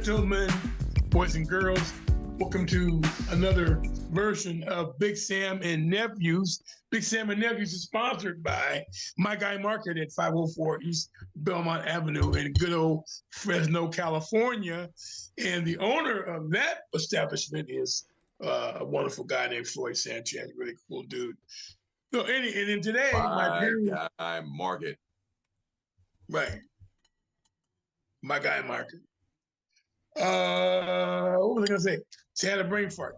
Gentlemen, boys and girls, welcome to another version of Big Sam and Nephews. Big Sam and Nephews is sponsored by My Guy Market at 504 East Belmont Avenue in good old Fresno, California. And the owner of that establishment is a wonderful guy named Floyd Sanchez, really cool dude. So, and then today, My Guy Market. Right. My Guy Market. What was I gonna say? She had a brain fart.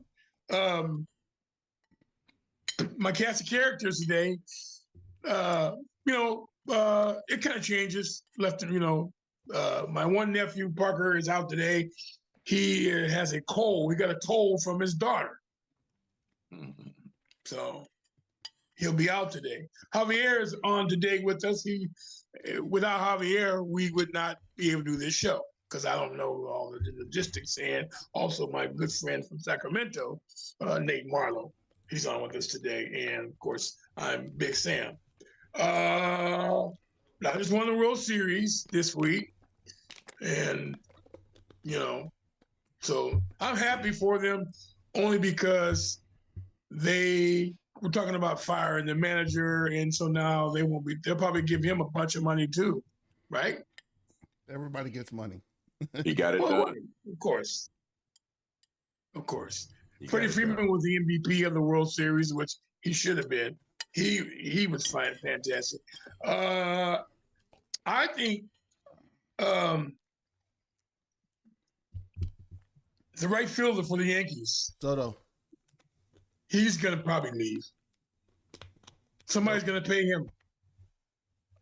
My cast of characters today, it kind of changes. My one nephew Parker is out today. He has a cold. He got a cold from his daughter, so he'll be out today. Javier is on today with us. Without Javier, we would not be able to do this show, because I don't know all the logistics. And also my good friend from Sacramento, Nate Marlow, he's on with us today. And of course, I'm Big Sam. I just won the World Series this week. And, so I'm happy for them only because they were talking about firing the manager. And so now they'll probably give him a bunch of money too, right? Everybody gets money. He got it done. Of course. Freddie Freeman was the MVP of the World Series, which he should have been. He was fantastic. I think the right fielder for the Yankees, Soto, he's going to probably leave. Somebody's going to pay him.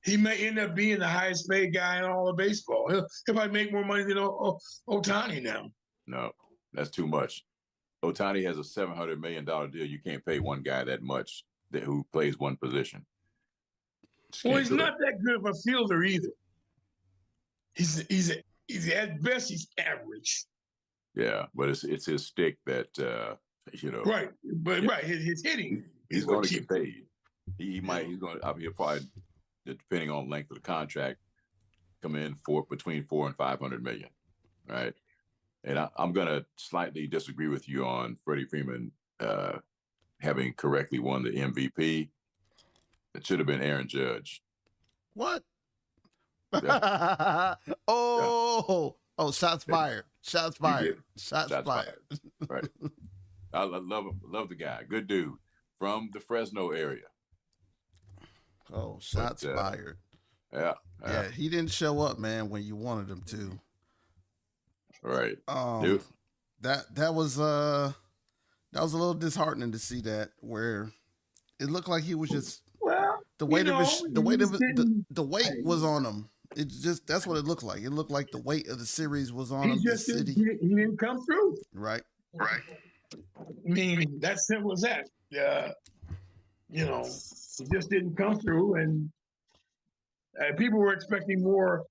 He may end up being the highest paid guy in all of baseball. He'll probably make more money than Ohtani now. No, that's too much. Ohtani has a $700 million deal. You can't pay one guy that much who plays one position. Well, he's not that good of a fielder either. He's at best he's average. Yeah, but it's his stick that Right, but yeah. His hitting. He's going to get paid. He's going to. He'll probably, depending on length of the contract, come in for between $400 and $500 million, right? And I'm going to slightly disagree with you on Freddie Freeman having correctly won the MVP. It should have been Aaron Judge. What? Yeah. Shots fired. Shots fired. Shots fired. Right. I love the guy. Good dude from the Fresno area. Oh, shots fired. Yeah. He didn't show up, man, when you wanted him to. Right. That was a little disheartening to see that, where it looked like he was just the weight was on him. That's what it looked like. It looked like the weight of the series was on him. He didn't come through. Right. I mean, that's simple as that. He just didn't come through, and people were expecting more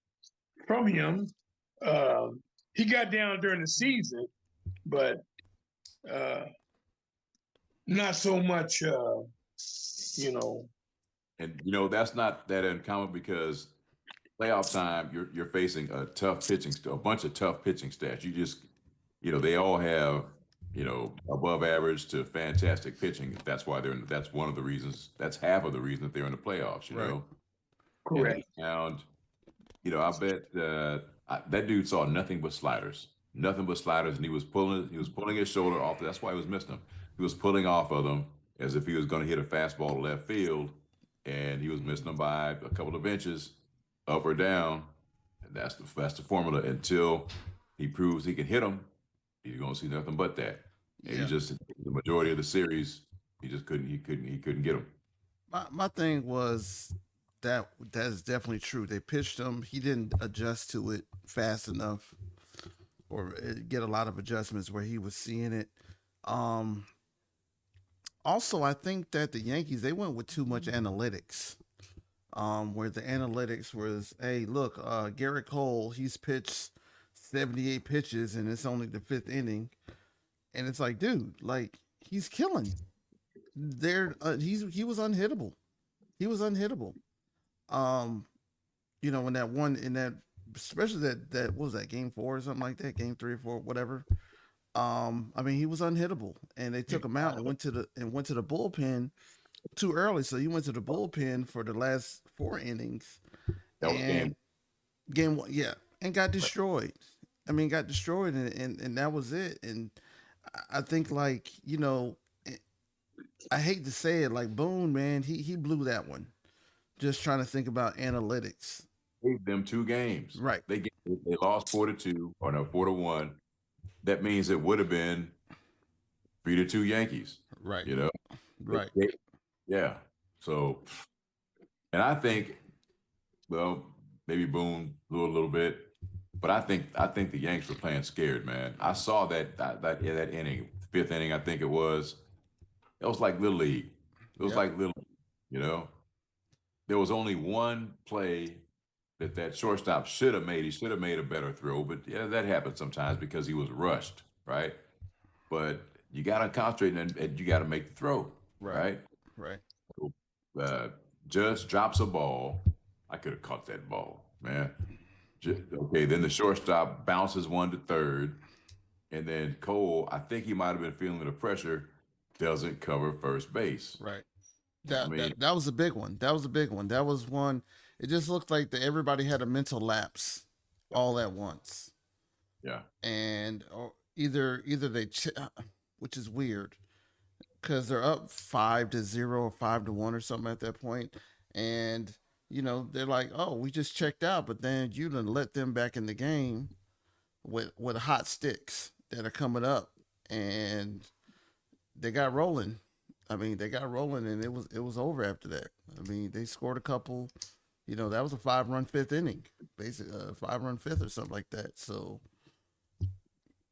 from him. He got down during the season, but not so much, And that's not that uncommon, because playoff time, you're facing a bunch of tough pitching stats. You just, they all have, above average to fantastic pitching. That's why that's one of the reasons. That's half of the reason that they're in the playoffs. You know. Correct. And I bet that dude saw nothing but sliders, and he was pulling his shoulder off. That's why he was missing them. He was pulling off of them as if he was going to hit a fastball to left field, and he was missing them by a couple of inches, up or down. And that's the formula. Until he proves he can hit them, you're going to see nothing but that. And he just, the majority of the series, he couldn't get them. My thing was that is definitely true. They pitched him. He didn't adjust to it fast enough, or get a lot of adjustments where he was seeing it. Also, I think that the Yankees, they went with too much analytics, where the analytics was, hey, look, Garrett Cole, he's pitched 78 pitches and it's only the 5th inning. And it's like, dude, like, he's killing. He was unhittable. In that especially that what was that game 4 or something like that, game 3 or 4, whatever. I mean, he was unhittable, and they took him out and went to the bullpen too early. So he went to the bullpen for the last 4 innings, That was and game 1, yeah, and got destroyed. I mean, got destroyed, and that was it. And I think, like, I hate to say it, like Boone, man, he blew that one. Just trying to think about analytics. gave them 2 games. Right. They lost 4-2 or no 4-1. That means it would have been 3-2 Yankees. Right. Right. Yeah. So, and I think, well, maybe Boone blew a little bit, but I think the Yankees were playing scared, man. I saw that inning, 5th inning, I think it was. It was like Little League. It was like Little League, There was only one play that shortstop should have made. He should have made a better throw, but yeah, that happens sometimes because he was rushed, right? But you got to concentrate and you got to make the throw, right? Right. So, Judge drops a ball. I could have caught that ball, man. Okay, then the shortstop bounces one to third, and then Cole, I think he might have been feeling the pressure, doesn't cover first base. Right. That was a big one. That was a big one. That was one. It just looked like everybody had a mental lapse all at once. Yeah. And either they, which is weird, because they're up 5-0 or 5-1 or something at that point, and they're like, oh, we just checked out, but then you done let them back in the game with hot sticks that are coming up, and they got rolling. I mean, they got rolling, and it was over after that. I mean, they scored a couple. That was a 5-run 5th inning, basically a 5-run 5th or something like that. So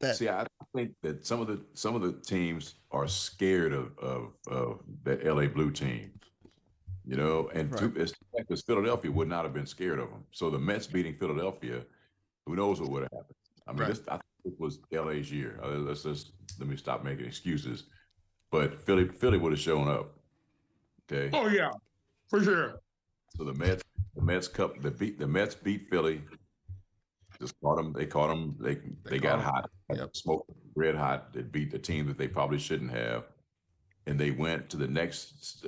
I think that some of the teams are scared of that LA Blue team, and right. Because Philadelphia would not have been scared of them. So the Mets beating Philadelphia, who knows what would have happened? I mean, I think it was LA's year. Let me stop making excuses. But Philly would have shown up. Okay. Oh yeah, for sure. So the Mets beat Philly. Just caught them. They caught them. They got hot. Yep. Smoked red hot. They beat the team that they probably shouldn't have, and they went to the next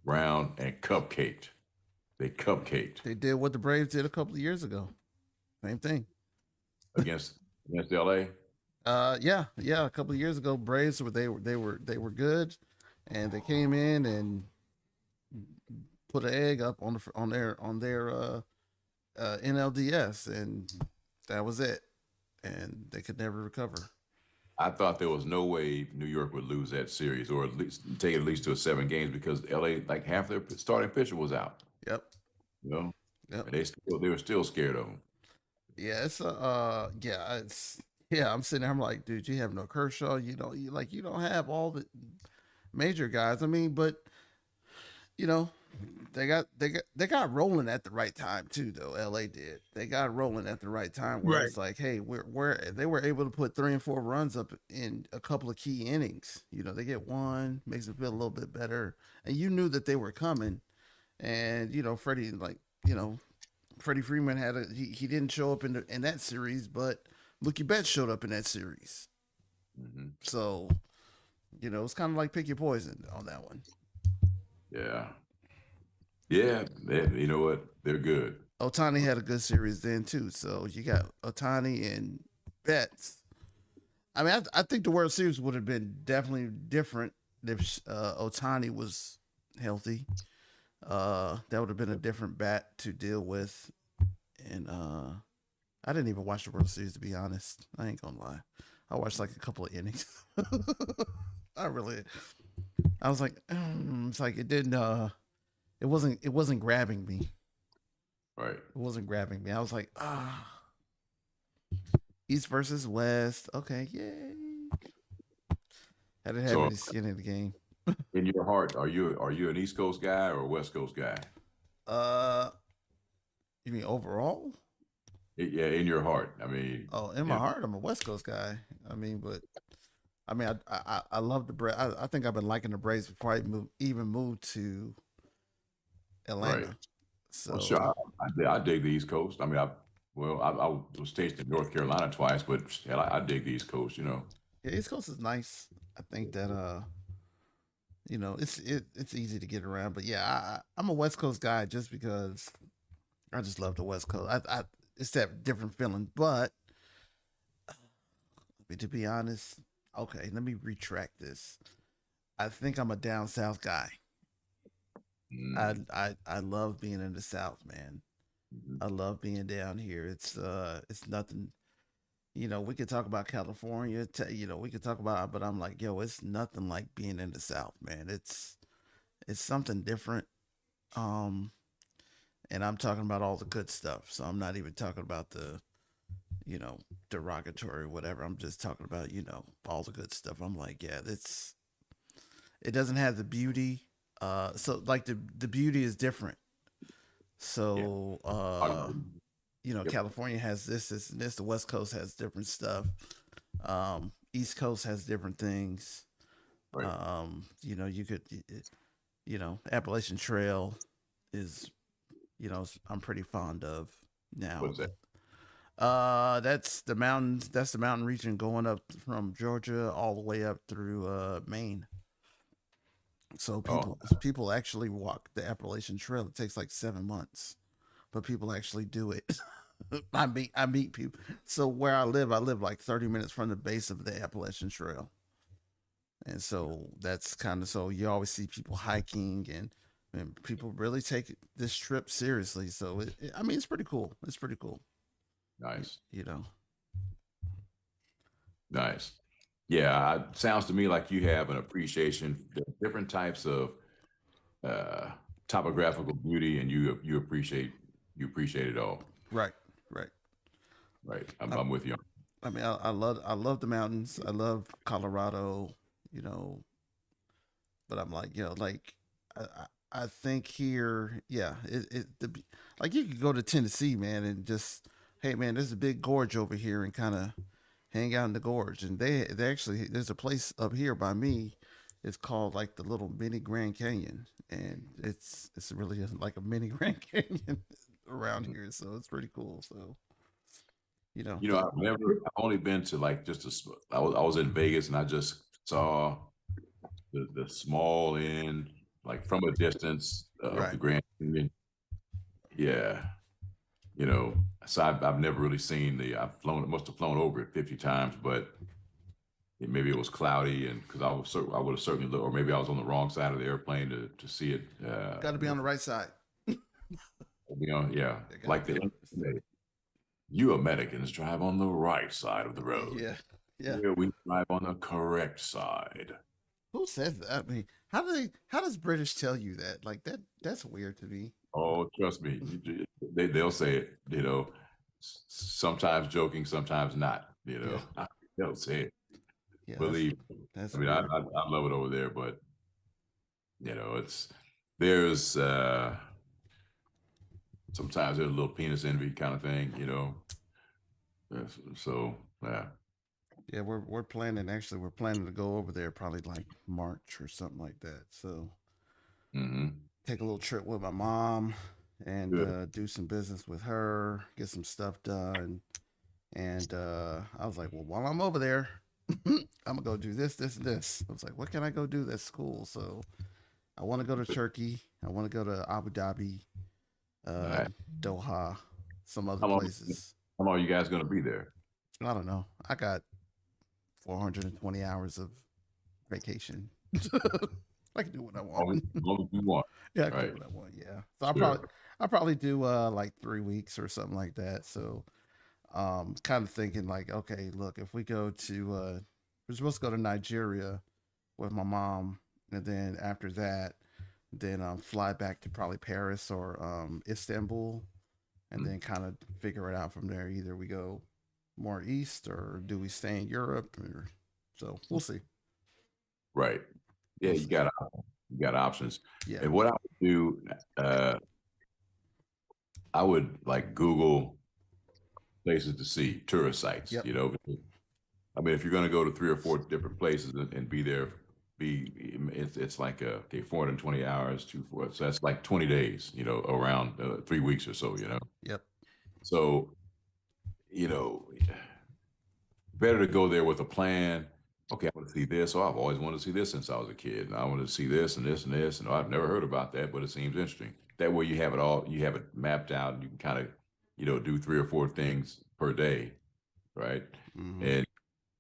round and cupcaked. They cupcaked. They did what the Braves did a couple of years ago. Same thing. Against LA. Yeah, a couple of years ago, Braves they were good, and they came in and put an egg up on their NLDS, and that was it, and they could never recover. I thought there was no way New York would lose that series, or at least take it at least to 7 games, because LA, like, half their starting pitcher was out. Yep. Yep. And they were still scared of them. Yeah, I'm sitting there. I'm like, dude, you have no Kershaw. You don't have all the major guys. I mean, but they got rolling at the right time too, though. LA did. They got rolling at the right time where it's like, hey, they were able to put 3 and 4 runs up in a couple of key innings. They get one, makes them feel a little bit better, and you knew that they were coming. And Freddie, Freddie Freeman he didn't show up in that series, but Mookie Betts showed up in that series. Mm-hmm. So, it's kind of like pick your poison on that one. Yeah. Yeah. You know what? They're good. Ohtani had a good series then, too. So, you got Ohtani and Betts. I mean, I think the World Series would have been definitely different if Ohtani was healthy. That would have been a different bat to deal with. And, I didn't even watch the World Series, to be honest. I ain't gonna lie. I watched like a couple of innings. I was like, it's like it didn't. It wasn't grabbing me. Right. It wasn't grabbing me. I was like, East versus West. Okay, yay. I didn't have any skin in the game. In your heart, are you an East Coast guy or a West Coast guy? You mean overall? Yeah, in your heart. I mean, in my heart, I'm a West Coast guy. I mean, but I love the Braves. I think I've been liking the Braves before I even moved to Atlanta. Right. So well, sure, I dig the East Coast. I mean, Well, I was stationed in North Carolina twice, but hell, I dig the East Coast. Yeah, East Coast is nice. I think that it's easy to get around. But yeah, I'm a West Coast guy just because I just love the West Coast. It's that different feeling. But to be honest, okay, let me retract this. I think I'm a down south guy. Mm-hmm. I love being in the South, man. I love being down here. It's nothing. We could talk about California. We could talk about, but I'm like, yo, it's nothing like being in the South, man. It's something different. Um, and I'm talking about all the good stuff. So I'm not even talking about the, derogatory or whatever. I'm just talking about, all the good stuff. I'm like, yeah, it doesn't have the beauty. So like the beauty is different. So Yep. California has this, and this. The West Coast has different stuff. East Coast has different things. Right. You could, Appalachian Trail is, I'm pretty fond of now. What's that? That's the mountains. That's the mountain region going up from Georgia all the way up through Maine. So people actually walk the Appalachian Trail. It takes like 7 months, but people actually do it. I meet people. So where I live like 30 minutes from the base of the Appalachian Trail, and so that's kind of, so you always see people hiking, and people really take this trip seriously. So it's pretty cool. It's pretty cool. Nice. Nice. Yeah, it sounds to me like you have an appreciation for different types of topographical beauty, and you appreciate it all. Right. Right. I'm with you. I mean, I love the mountains. I love Colorado. But I'm like, I think here, yeah, like you could go to Tennessee, man, and just, hey, man, there's a big gorge over here, and kind of hang out in the gorge. And they actually, there's a place up here by me. It's called like the little mini Grand Canyon, and it's really like a mini Grand Canyon around here. So it's pretty cool. So I've only been to like I was in Vegas, and I just saw the small end, like from a distance of the Grand Canyon. Yeah. So I've never really seen must have flown over it 50 times, but maybe it was cloudy, and because I would have certainly looked, or maybe I was on the wrong side of the airplane to see it. Got to be on the right side. Yeah, like you Americans drive on the right side of the road. Yeah. Here we drive on the correct side. Who says that? I mean, how does British tell you that? Like that's weird to me. Oh, trust me, they'll say it. Sometimes joking, sometimes not. They'll say it. Yeah, believe me. I love it over there, but there's sometimes there's a little penis envy kind of thing. So yeah. Yeah, we're planning to go over there probably like March or something like that. So take a little trip with my mom, and do some business with her, get some stuff done. And I was like, well, while I'm over there, I'm gonna go do this, and this. I was like, what can I go do that's cool? So I want to go to Turkey. I want to go to Abu Dhabi, Doha, some other places. How long are you guys going to be there? I don't know. I got 420 hours of vacation. I can do what I want. As long as you want. Yeah, I can do what I want. Yeah. So I'll probably do like 3 weeks or something like that. So kind of thinking like, okay, look, if we go to we're supposed to go to Nigeria with my mom, and then after that, then fly back to probably Paris or Istanbul, and then kind of figure it out from there. Either we go more east, or do we stay in Europe? So we'll see. Right. Yeah, you got options. Yeah. And what I would do, I would like Google places to see, tourist sites. Yep. I mean, if you're going to go to 3 or 4 different places and be there, it's like 420 hours, so that's like 20 days, around 3 weeks or so. Yep. So you know, better to go there with a plan. Okay, I want to see this. Oh, I've always wanted to see this since I was a kid, and I want to see this and this and this. And I've never heard about that, but it seems interesting. That way, you have it all. You have it mapped out, and you can kind of, do 3 or 4 things per day, right? Mm-hmm. And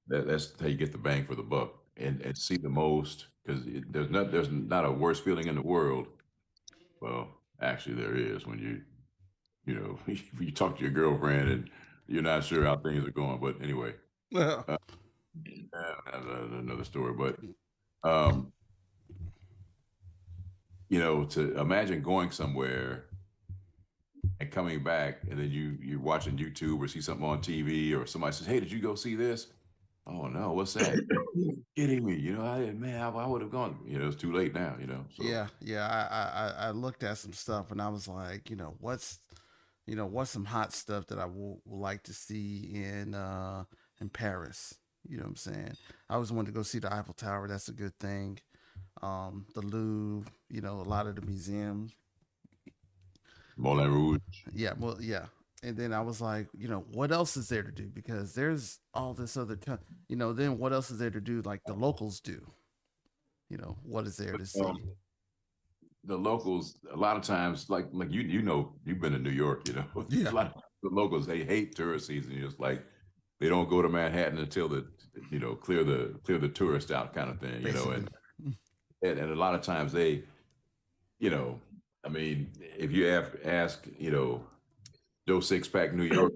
that's how you get the bang for the buck and see the most because there's not a worse feeling in the world. Well, actually, there is when you talk to your girlfriend and you're not sure how things are going. But anyway, Yeah. uh, that's another story. But um, to imagine going somewhere and coming back, and then you're watching YouTube or see something on TV, or somebody says, "Hey, did you go see this?" Oh no, what's that? Kidding me? I would have gone. It's too late now. So Yeah. I looked at some stuff and I was like, what's some hot stuff that I would like to see in Paris. You know what I'm saying? I always wanted to go see the Eiffel Tower. That's a good thing. The Louvre. A lot of the museums. Moulin Rouge. Yeah, well, yeah. And then I was like, what else is there to do? Because there's all this other time. Then what else is there to do? Like the locals do. What is there to see? Um, the locals a lot of times like you've been to New York, a Yeah, lot of the locals they hate tourist season. It's like they don't go to Manhattan until clear the tourist out kind of thing, basically. and a lot of times they, you know, I mean, if you ask, Joe Sixpack New York,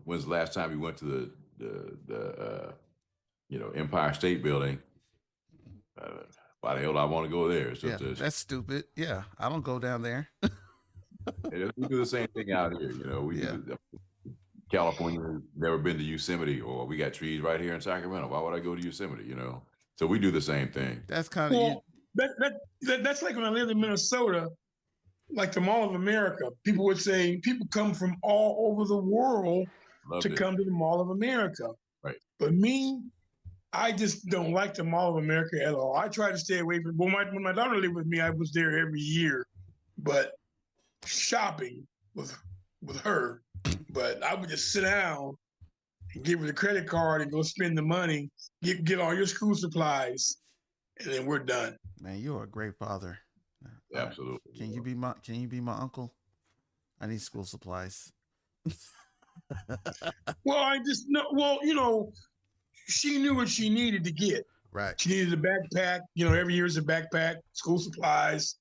when's the last time you went to the Empire State Building? Uh, why the hell do I want to go there? It's Yeah, just a that's stupid. Yeah, I don't go down there. we do the same thing out here. We Yeah, do California. Never been to Yosemite, or we got trees right here in Sacramento. Why would I go to Yosemite? So we do the same thing. that's kind of you. Well, that's like when I lived in Minnesota, like the Mall of America. People would say people come from all over the world to Loved it. come to the Mall of America. Right. But me, I just don't like the Mall of America at all. I try to stay away from. When my daughter lived with me, I was there every year, but shopping with her. But I would just sit down and give her the credit card and go spend the money, get all your school supplies, and then we're done. Man, you're a great father. Absolutely. Can you be my uncle? I need school supplies. Well, I just know. Well, she knew what she needed to get. Right. She needed a backpack. Every year's a backpack, school supplies,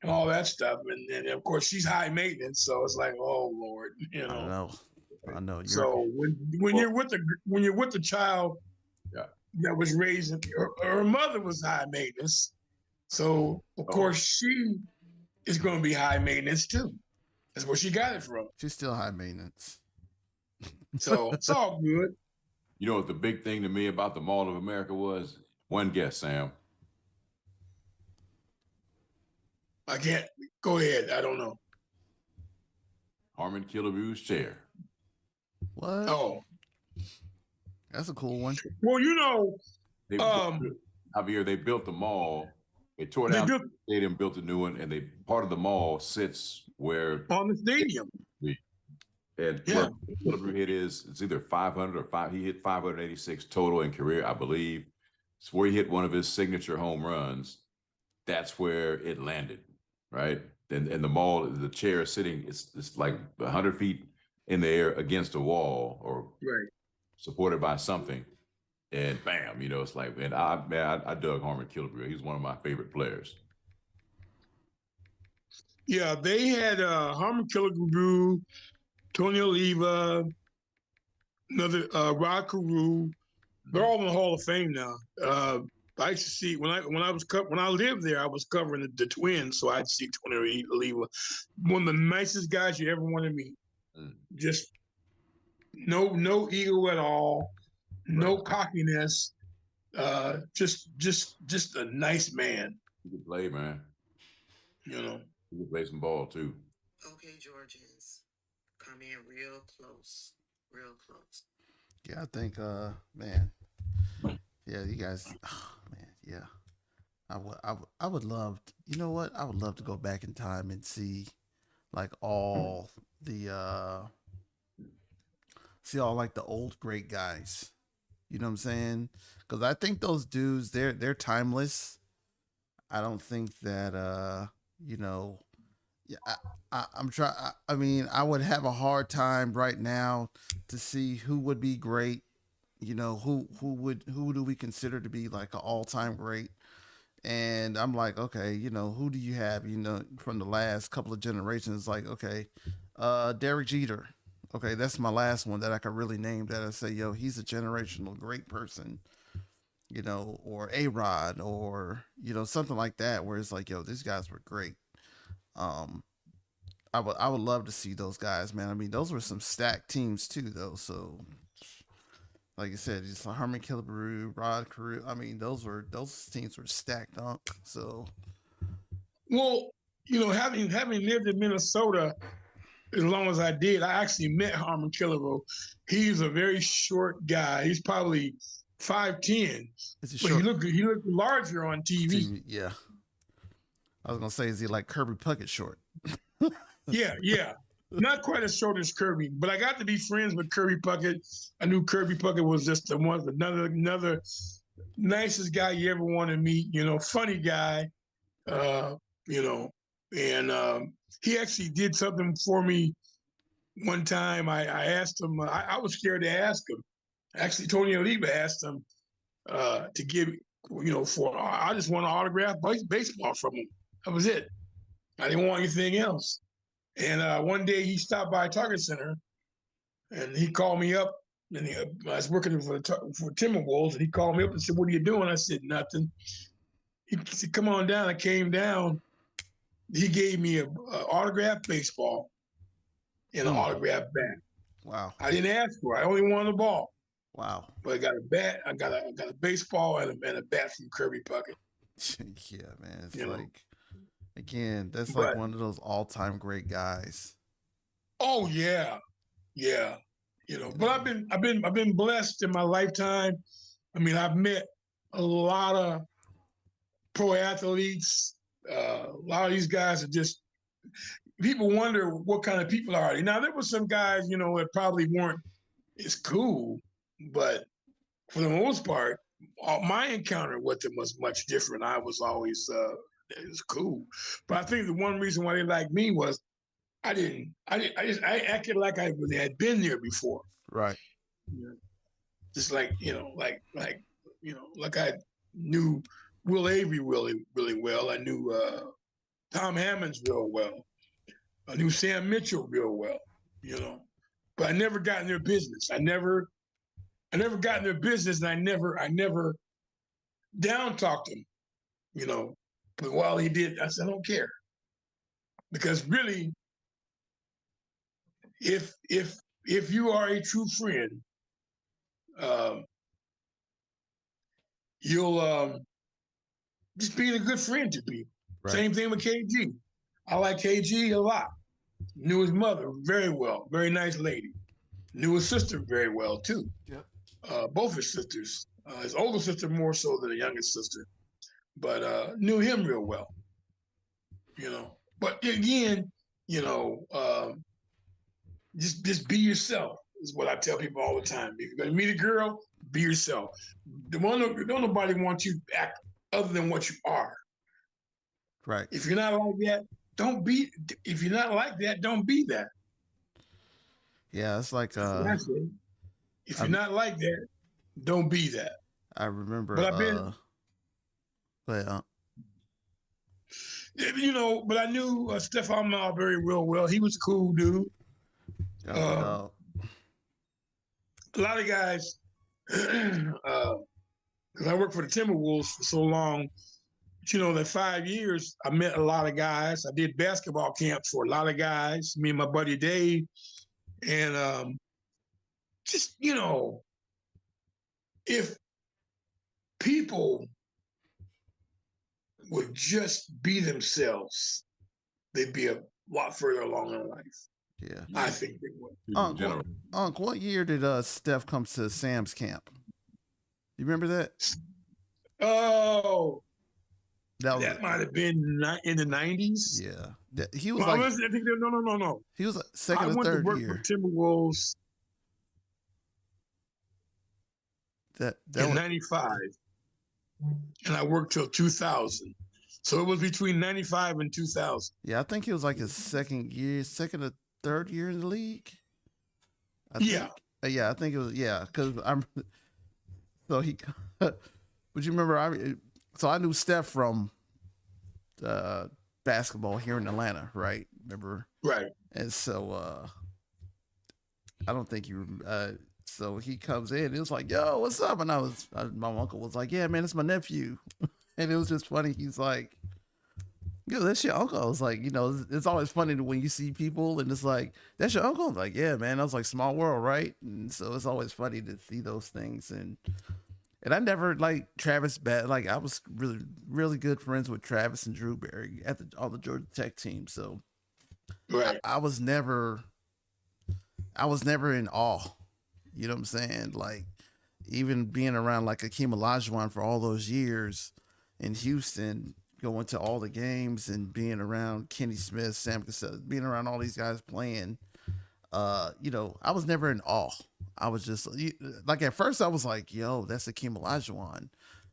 and all that stuff. And of course, she's high maintenance, so it's like, oh Lord. I know. So when you're with the child Yeah. that was raised, her mother was high maintenance, so of course she is going to be high maintenance too. That's where she got it from. She's still high maintenance. So it's all good. You know what the big thing to me about the Mall of America was? One guess, Sam. I can't go ahead. I don't know. Harmon Killerbew's chair. What? Oh, That's a cool one. well, They Javier, they built the mall. They tore down the stadium, built a new one, and part of the mall sits where on the stadium. And Yeah. Killerbrew it's either 500 or 5. He hit 586 total in career, I believe. It's where he hit one of his signature home runs. That's where it landed, right? And the mall, the chair is sitting. It's like 100 feet in the air against a wall or Right. supported by something. And bam, it's like, and I dug Harmon Killebrew. He's one of my favorite players. Yeah, they had Harmon Killebrew, Tony Oliva, another Rod Carew. They're all in the Hall of Fame now. I used to see when I lived there, I was covering the Twins, so I'd see Tony Oliva, one of the nicest guys you ever want to meet. Just no ego at all, no cockiness. Just a nice man. He could play, man. He could play some ball too. Okay, Georgians, come in real close. Yeah, I think, man. Yeah, you guys, man, yeah. I would love, you know what? I would love to go back in time and see, like, all the see all like the old great guys. You know what I'm saying? Because I think those dudes, they're timeless. I don't think that you know, yeah, I'm trying. I mean, I would have a hard time right now to see who would be great. You know, who do we consider to be like an all time great? And I'm like, okay, you know, who do you have? You know, from the last couple of generations, like, okay, Derek Jeter. Okay, that's my last one that I could really name that I say, yo, he's a generational great person, you know, or A Rod, or you know, something like that, where it's like, yo, these guys were great. Um, I would love to see those guys, man. I mean, those were some stacked teams too, though. So, like I said, just Harmon Killebrew, Rod Carew. I mean, those teams were stacked up. So, Well, you know, having lived in Minnesota as long as I did, I actually met Harmon Killebrew. He's a very short guy. He's probably 5'10", is he but short? he looked larger on TV. Yeah, I was gonna say, is he like Kirby Puckett short? Yeah, yeah. Not quite as short as Kirby, but I got to be friends with Kirby Puckett. I knew Kirby Puckett was just the one, another nicest guy you ever want to meet. You know, funny guy. You know, and he actually did something for me one time. I asked him. I was scared to ask him. Actually, Tony Oliva asked him to give. You know, for I just want to autograph baseball from him. That was it. I didn't want anything else. And one day he stopped by Target Center, and he called me up. And I was working for Timberwolves, and he called me up and said, "What are you doing?" I said, "Nothing." He said, "Come on down." I came down. He gave me a autographed baseball and an autographed bat. Wow. I didn't ask for it. I only wanted the ball. Wow. But I got a bat. I got a baseball and a bat from Kirby Puckett. Yeah, man. It's You know? like, again, that's like one of those all-time great guys. Oh yeah, yeah. You know, but I've been blessed in my lifetime. I mean, I've met a lot of pro athletes. A lot of these guys are just people wonder what kind of people are they. Now there were some guys, you know, that probably weren't as cool, but for the most part, my encounter with them was much different. I was always it was cool, but I think the one reason why they liked me was I acted like I had been there before. Right. You know, just like like I knew Will Avery really well. I knew Tom Hammonds real well. I knew Sam Mitchell real well. You know, but I never got in their business. I never got in their business, and I never down talked them. You know, but while he did, I said I don't care, because really, if you are a true friend, you'll just being a good friend to people. Right. Same thing with KG. I like KG a lot. Knew his mother very well, very nice lady. Knew his sister very well too. Yep. Both his sisters. His older sister more so than the youngest sister, but knew him real well. You know, but again, you know, just be yourself is what I tell people all the time. If you're gonna meet a girl, be yourself. Don't nobody want you to act other than what you are. Right. If you're not like that, don't be. If you're not like that, don't be that. Yeah, it's like if you're not like that, don't be that. I remember. But I've been. You know, but I knew Stefan Mal very well. He was a cool dude. A lot of guys, because I worked for the Timberwolves for so long, you know, that 5 years, I met a lot of guys. I did basketball camps for a lot of guys, me and my buddy Dave. And just, you know, if people would just be themselves, they'd be a lot further along in life. Yeah. I think they would. Unc, what year did Steph come to Sam's camp? You remember that? Oh, that might have been in the 90s. Yeah. He was no. He was second or third year. For Timberwolves that in was, '95, and I worked till 2000. So it was between '95 and 2000. yeah, I think it was like his second or third year in the league. I Yeah, think, yeah, I think it was, yeah, because I'm so he. But you remember, so I knew Steph from basketball here in Atlanta, right? Remember, right. and so I don't think you. So he comes in. It was like, "Yo, what's up?" And my uncle was like, "Yeah, man, it's my nephew," and it was just funny. He's like, "Yo, that's your uncle." I was like, it's always funny when you see people and it's like, "That's your uncle." I'm like, "Yeah, man." I was like, "Small world, right?" And so it's always funny to see those things and I never like Travis bad. Like I was really, really good friends with Travis and Drew Berry at all the Georgia Tech teams. So Right. I was never in awe. You know what I'm saying? Like even being around like Akeem Olajuwon for all those years in Houston, going to all the games and being around Kenny Smith, Sam Cassell, being around all these guys playing. I was never in awe. I was just like at first I was like, "Yo, that's Akeem Olajuwon,"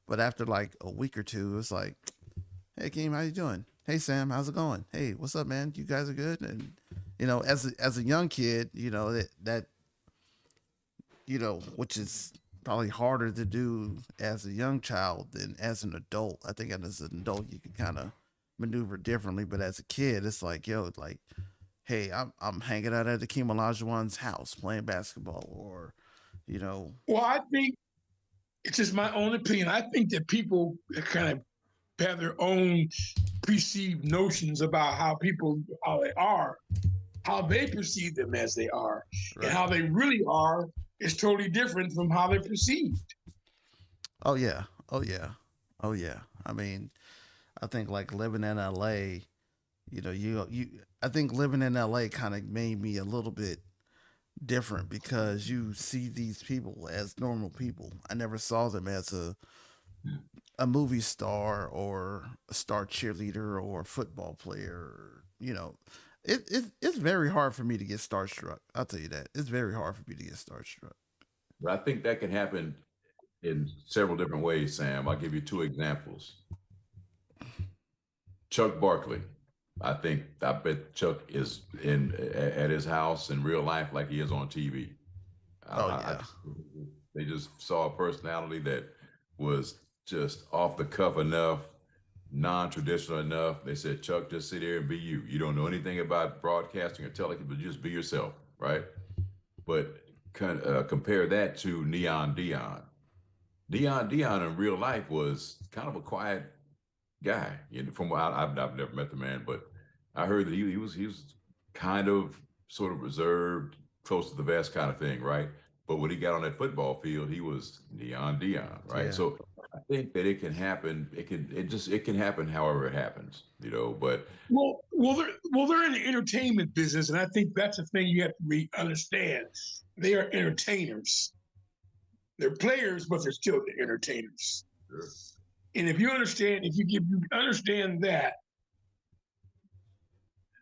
but after like a week or two, it was like, "Hey, Akeem, how you doing? Hey, Sam, how's it going? Hey, what's up, man? You guys are good." And as a young kid, that which is probably harder to do as a young child than as an adult. I think as an adult you can kind of maneuver differently, but as a kid, it's like, yo, like, hey, I'm hanging out at Akeem Olajuwon's house playing basketball, or Well, I think it's just my own opinion. I think that people kind of have their own perceived notions about how they are, how they perceive them as they are, and right. how they really are is totally different from how they're perceived. Oh yeah, oh yeah, oh yeah. I mean, I think like living in LA, you I think living in LA kind of made me a little bit different because you see these people as normal people. I never saw them as a movie star or a star cheerleader or a football player. It's very hard for me to get starstruck. I'll tell you that. It's very hard for me to get starstruck. But I think that can happen in several different ways, Sam. I'll give you two examples. Chuck Barkley. I bet Chuck is at his house in real life like he is on TV. Oh yeah. They just saw a personality that was just off the cuff enough, non-traditional enough. They said, Chuck, just sit here and be you. You don't know anything about broadcasting or television, but just be yourself, right? But compare that to Neon Dion. Neon Dion in real life was kind of a quiet guy. From what I've never met the man, but I heard that he was kind of sort of reserved, close to the vest kind of thing, right? But when he got on that football field, he was Neon Dion, right? Yeah. So I think that it can happen. It can happen however it happens, But They're in the entertainment business, and I think that's the thing you have to understand. They are entertainers. They're players, but they're still the entertainers. sure. And if you understand that,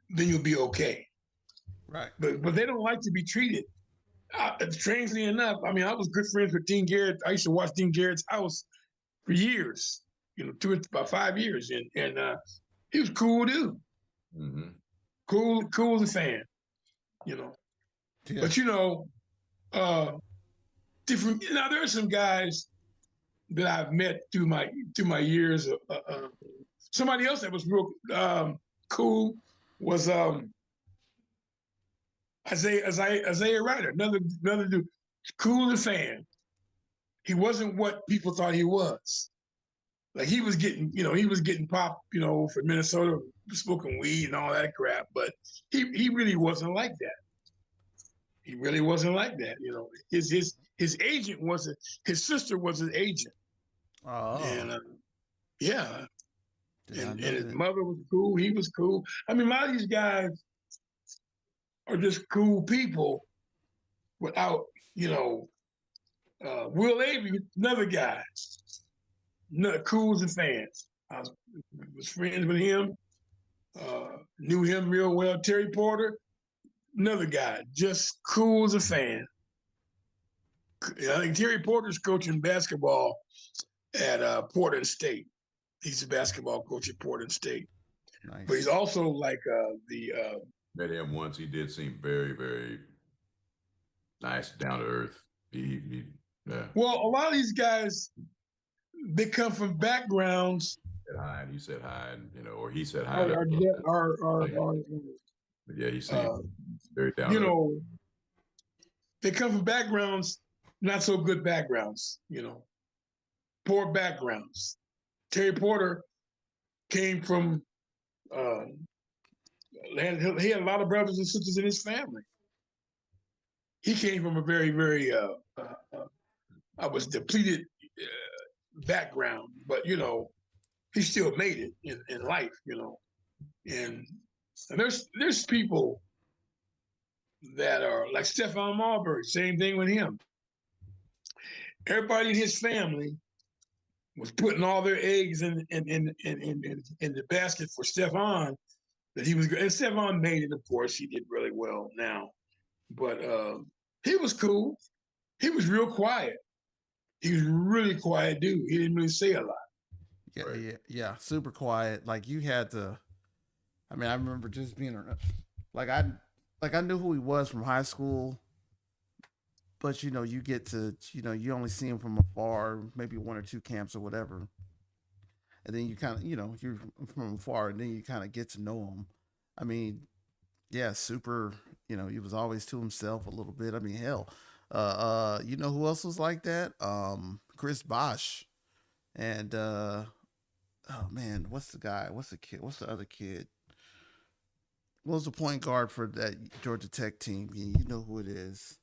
then you'll be okay. Right. But they don't like to be treated. Strangely enough, I mean, I was good friends with Dean Garrett. I used to watch Dean Garrett's house for years, about 5 years, and he was a cool dude. Mm-hmm. Cool as a fan, Yeah. But different. Now there are some guys that I've met through my years. Somebody else that was real cool was Isaiah Ryder, another dude, cool as a fan. He wasn't what people thought he was. Like he was getting pop, for Minnesota, smoking weed and all that crap. But he really wasn't like that. He really wasn't like that. His agent wasn't. His sister was his agent. Oh. And yeah, and know his that. mother was cool. He was cool. I mean, a lot of these guys are just cool people without, Will Avery, another guy, cool as a fan. I was friends with him, knew him real well. Terry Porter, another guy, just cool as a fan. I think Terry Porter's coaching basketball at Portland State. He's a basketball coach at Portland State. Nice. But he's also like met him once. He did seem very, very nice, down to earth. Yeah. Well, a lot of these guys, they come from backgrounds. Said hi, and you said hi, and or he said hi. But yeah, he seemed very down to earth. They come from backgrounds, not so good backgrounds, poor backgrounds. Terry Porter came from, he had a lot of brothers and sisters in his family. He came from a very, very, I was depleted background, but, he still made it in life, and there's people that are like Stephon Marbury, same thing with him. Everybody in his family was putting all their eggs in the basket for Stephon, that he was, and Stephon made it, of course. He did really well now. But he was cool. He was real quiet. He was really quiet dude. He didn't really say a lot. Yeah, right. Yeah, super quiet. Like you had to. I mean, I remember just being around. I knew who he was from high school, but you get to you only see him from afar, maybe one or two camps or whatever, and then you kind of you're from afar, and then you kind of get to know him. I mean, yeah, super. He was always to himself a little bit. I mean, hell, who else was like that? Chris Bosh, and oh man, what's the guy? What's the kid? What's the other kid? What was the point guard for that Georgia Tech team? You know who it is.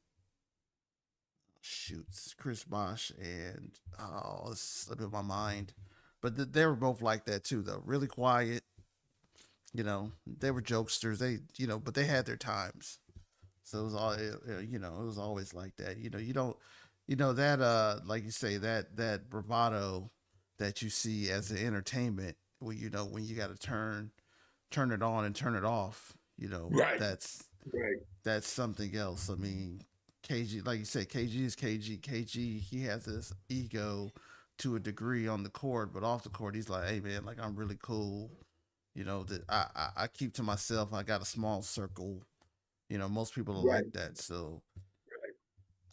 Shoot, Chris Bosh and it's slipping my mind. But they were both like that too, though. Really quiet. They were jokesters. They, but they had their times. So it was all, it was always like that. You don't, that, like you say, that bravado that you see as an entertainment, when you got to turn it on and turn it off. Right. That's something else. I mean, KG, like you said, KG is KG. KG, he has this ego to a degree on the court, but off the court, he's like, hey man, like I'm really cool. That I keep to myself. I got a small circle. Most people are like that. So,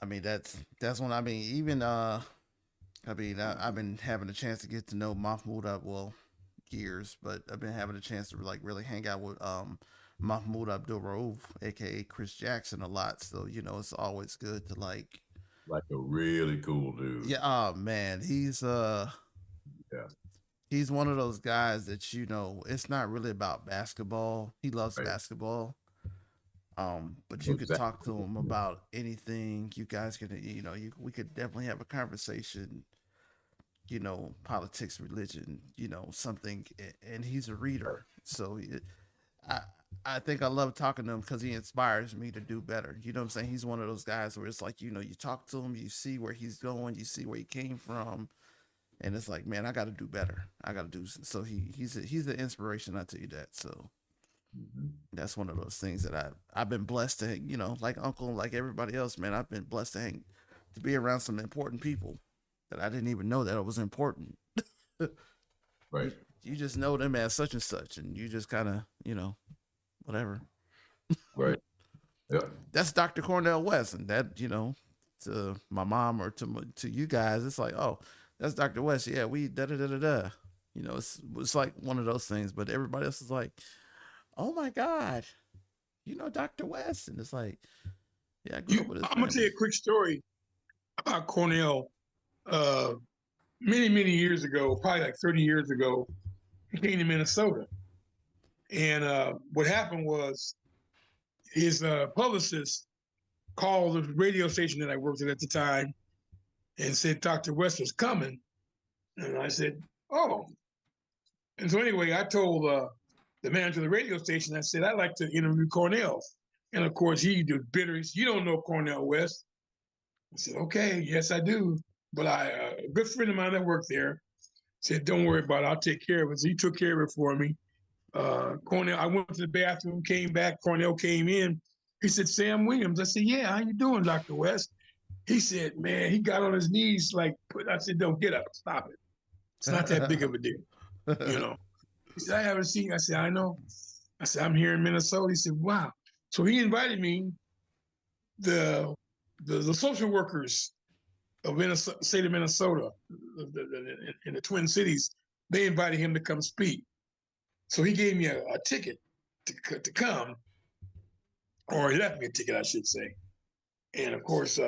I mean, that's when, I mean, even, I've been having a chance to get to know Mahmoud Abdul years, but I've been having a chance to really hang out with Mahmoud Abdul Rauf, aka Chris Jackson, a lot. So it's always good to like a really cool dude. Yeah, oh man, he's he's one of those guys that it's not really about basketball. He loves basketball. But you could talk to him about anything. You guys can, we could definitely have a conversation. Politics, religion, something. And he's a reader, so I think I love talking to him because he inspires me to do better. You know what I'm saying? He's one of those guys where it's like, you talk to him, you see where he's going, you see where he came from, and it's like, man, I got to do better. I got to do so. He's an inspiration. I tell you that. So. Mm-hmm. That's one of those things that I've been blessed to, like Uncle, like everybody else, man. I've been blessed to be around some important people that I didn't even know that it was important. Right. You just know them as such and such, and you just kind of, whatever. Right. Yeah. That's Dr. Cornell West, and that, to my mom or to you guys, it's like, oh, that's Dr. West. Yeah, we da da da da da. It's like one of those things, but everybody else is like, oh my God, Dr. West. And it's like, yeah, I grew up with his I'm going to tell you a quick story about Cornell. Many, many years ago, probably like 30 years ago, he came to Minnesota. And what happened was his publicist called the radio station that I worked at the time and said Dr. West was coming. And I said, oh. And so anyway, I told the manager of the radio station, I said, I'd like to interview Cornell. And of course, he did bitter. You don't know Cornell West. I said, okay, yes, I do. But a good friend of mine that worked there said, don't worry about it. I'll take care of it. So he took care of it for me. Cornell, I went to the bathroom, came back. Cornell came in. He said, Sam Williams. I said, yeah, how you doing, Dr. West? He said, man, he got on his knees like, I said, don't get up, stop it. It's not that big of a deal, you know. He said, I haven't seen. I said, I know. I said, I'm here in Minnesota. He said, wow. So he invited me. The social workers of Minnesota, state of Minnesota, in the Twin Cities, they invited him to come speak. So he gave me a ticket to come, or he left me a ticket, I should say. And of course,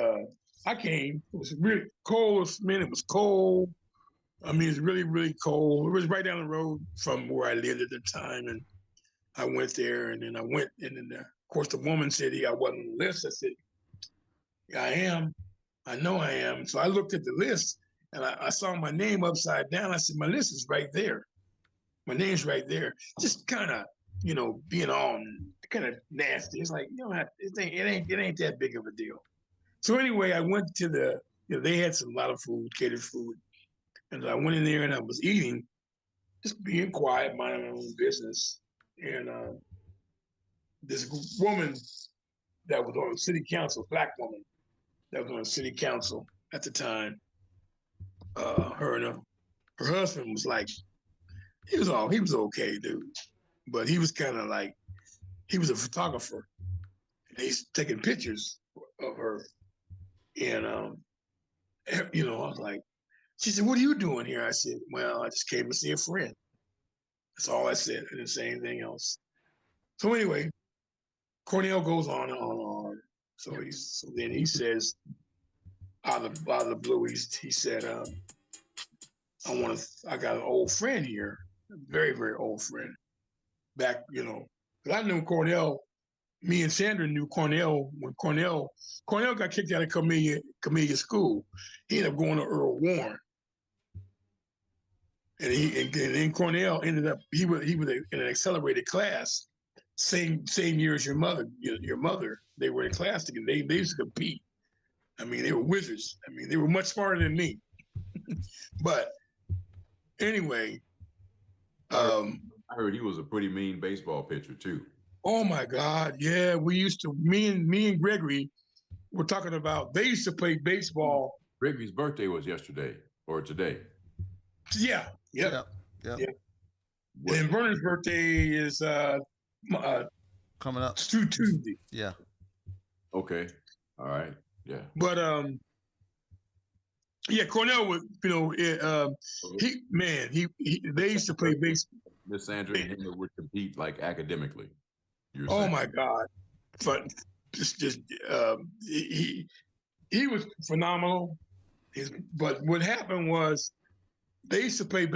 I came. It was really cold. Man, it was cold. I mean, it was really, really cold. It was right down the road from where I lived at the time. And I went there, and then of course, the woman said I wasn't on the list. I said, yeah, I am. I know I am. So I looked at the list, and I saw my name upside down. I said, my list is right there. My name's right there. Just kind of, being all kind of nasty. It's like, it ain't that big of a deal. So anyway, I went to they had a lot of food, catered food. And I went in there and I was eating, just being quiet, minding my own business. And this woman that was on the city council, black woman that was on the city council at the time, her husband was like, he was okay, dude. But he was kind of like, he was a photographer. And he's taking pictures of her. And, I was like, she said, what are you doing here? I said, well, I just came to see a friend. That's all I said. I didn't say anything else. So anyway, Cornell goes on and on. So then he says, out of the blue, he said, I got an old friend here, a very, very old friend. Back, because I knew Cornell. Me and Sandra knew Cornell when Cornell got kicked out of Camellia School. He ended up going to Earl Warren. And then Cornell ended up, he was in an accelerated class, same year as your mother. Your mother, they were in class together. They used to compete. I mean, they were wizards. I mean, they were much smarter than me. But anyway, I heard he was a pretty mean baseball pitcher too. Oh my God, yeah, we used to. Me and Gregory were talking about. They used to play baseball. Gregory's birthday was yesterday or today. Yeah. Yeah. And Verner's birthday is coming up Tuesday. Yeah. Okay. All right. Yeah. But Cornell was, they used to play baseball. Miss Sandra and him would compete like academically. Oh my God! But he was phenomenal. But what happened was they used to play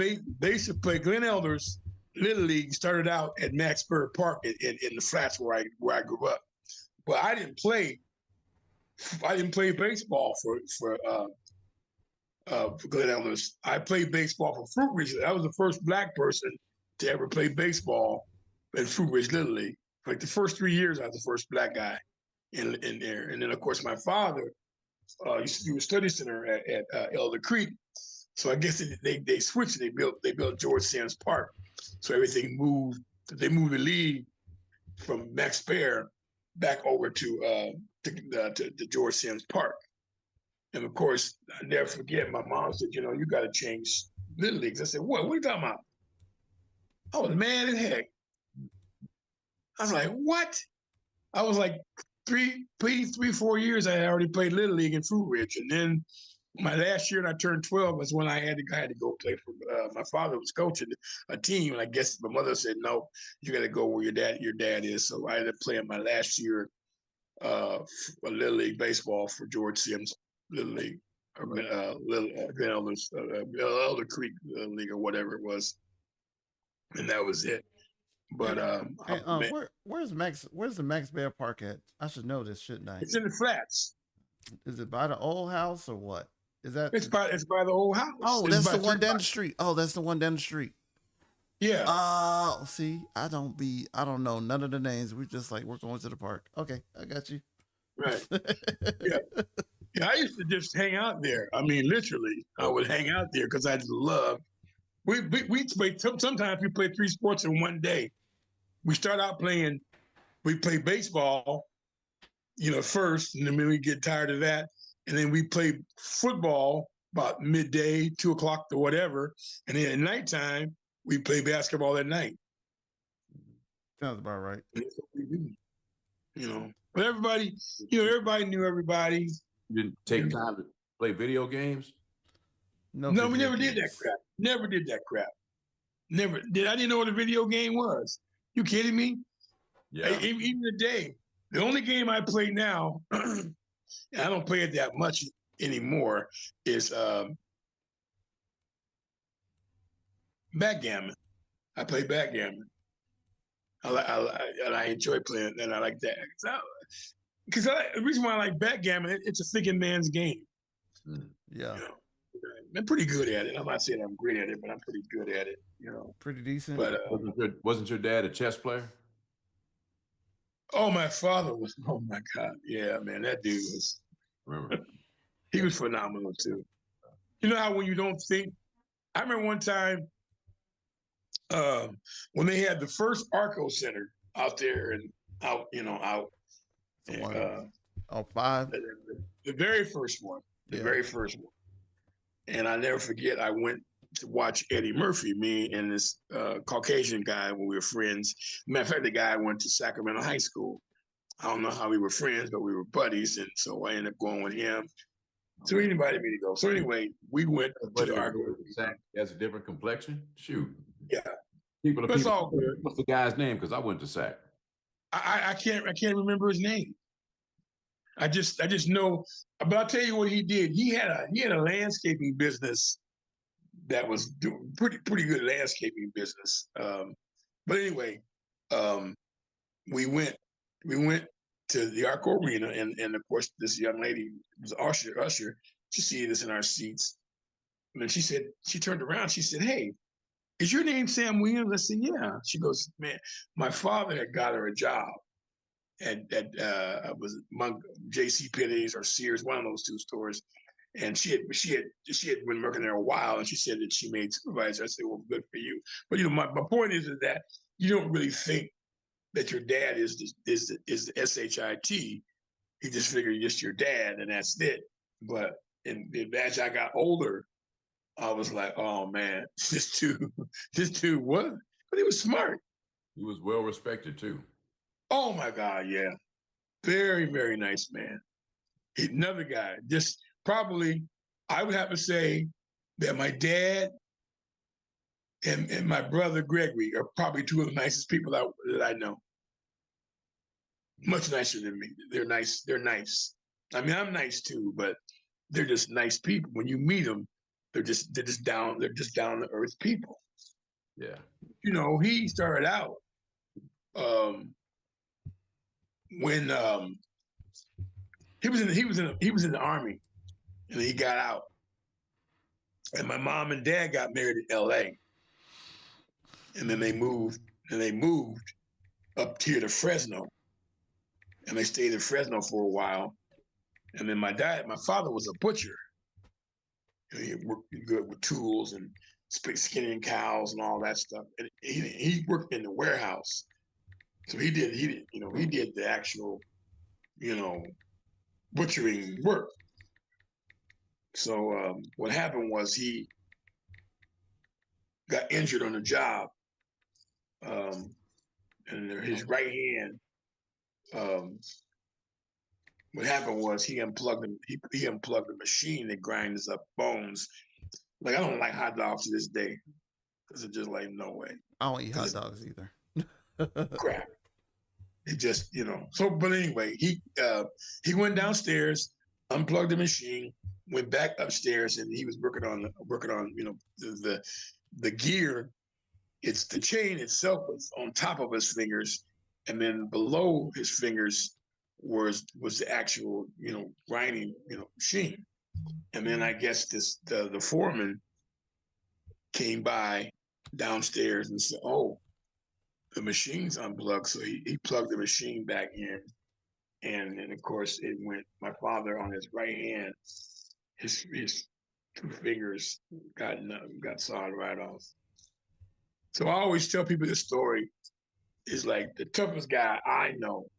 Glen Elders Little League. Started out at Maxburg Park in the flats where I grew up. But I didn't play baseball for Glen Elders. I played baseball for Fruit Ridge. I was the first black person to ever play baseball in Fruit Ridge Little League. Like the first 3 years, I was the first black guy in there. And then, of course, my father used to do a study center at Elder Creek. So I guess they switched. They built George Sims Park. So everything moved. They moved the league from Max Baer back over to George Sims Park. And of course, I never forget. My mom said, "You got to change Little Leagues." I said, "What? What are you talking about?" I was mad as heck. I was like, what? I was like 4 years I had already played Little League in Fruit Ridge. And then my last year when I turned 12 was when I had to go play for, my father was coaching a team. And I guess my mother said, no, you got to go where your dad is. So I ended up playing my last year for Little League baseball for George Sims Little League, Elder Creek League or whatever it was. And that was it. But where's the Max Baer Park at? I should know this, shouldn't I? It's in the flats. Is it by the old house or what? Is that? It's by the old house. Oh, that's the one down the street. Oh, that's the one down the street. Yeah. See, I don't know none of the names. We're just like, we're going to the park. Okay, I got you. Right. Yeah, I used to just hang out there. I mean, literally, I would hang out there because I just loved. We played. Sometimes we play 3 sports in one day. We start out playing. We play baseball, first, and then we get tired of that. and then we played football about midday, 2 o'clock or whatever, and then at nighttime we play basketball at night. Sounds about right. And that's what we do, But everybody, everybody knew everybody. You didn't take time to play video games? No, No, we video never did that games. crap. Never did that crap. Never did. I didn't know what a video game was. You kidding me? Yeah. Even today, the only game I play now, and I don't play it that much anymore, is backgammon. I play backgammon. I enjoy playing it, and I like that. Because the reason why I like backgammon, it's a thinking man's game. Yeah. I'm pretty good at it. I'm not saying I'm great at it, but I'm pretty good at it. Pretty decent. But wasn't your dad a chess player? Oh, my father was. Oh my God, yeah, man, that dude was. Remember? He was phenomenal too. You know how when you don't think. I remember one time when they had the first Arco Center out there and out. Oh, 5. The very first one. The very first one. And I never forget. I went to watch Eddie Murphy, me and this Caucasian guy when we were friends. Matter of fact, the guy went to Sacramento High School. I don't know how we were friends, but we were buddies, and so I ended up going with him. So he invited me to go. So anyway, we went to the Arco. He has a different complexion. Shoot. Yeah. That's all good. What's the guy's name? Because I went to Sac. I can't remember his name. I just know, but I'll tell you what he did. He had a landscaping business that was doing pretty good landscaping business. But anyway, we went to the Arco Arena, and of course this young lady was usher. She seated us in our seats, and then she turned around. She said, "Hey, is your name Sam Williams?" I said, "Yeah." She goes, "Man, my father had got her a job at was among J.C. Penney's or Sears, one of those two stores, and she had been working there a while, and she said that she made supervisor." I said, "Well, good for you." But my point is that you don't really think that your dad is the SHIT. He just figured you're just your dad, and that's it. But as I got older, I was like, "Oh man, this dude what?" But he was smart. He was well respected too. Oh my God, yeah. Very, very nice man. Another guy, just probably, I would have to say that my dad and my brother Gregory are probably two of the nicest people that I know. Much nicer than me. They're nice. They're nice. I mean, I'm nice too, but they're just nice people. When you meet them, they're just down to earth people. Yeah. He started out when he was in the Army, and he got out, and my mom and dad got married in L.A., and then they moved up here to Fresno, and they stayed in Fresno for a while, and then my father was a butcher. He worked good with tools and skinning cows and all that stuff, and he worked in the warehouse, so he did the actual butchering work. So what happened was he got injured on the job, and his right hand. What happened was he unplugged the machine that grinds up bones. Like, I don't like hot dogs to this day because it's just like, no way. I don't eat hot dogs either. Crap. It just So, but anyway, he went downstairs, unplugged the machine, went back upstairs, and he was working on the gear. It's the chain itself was on top of his fingers, and then below his fingers was the actual grinding machine. And then I guess the foreman came by downstairs and said, "Oh, the machine's unplugged." So he plugged the machine back in, and then of course it went. My father on his right hand, his 2 fingers got sawed right off. So I always tell people this story is like the toughest guy I know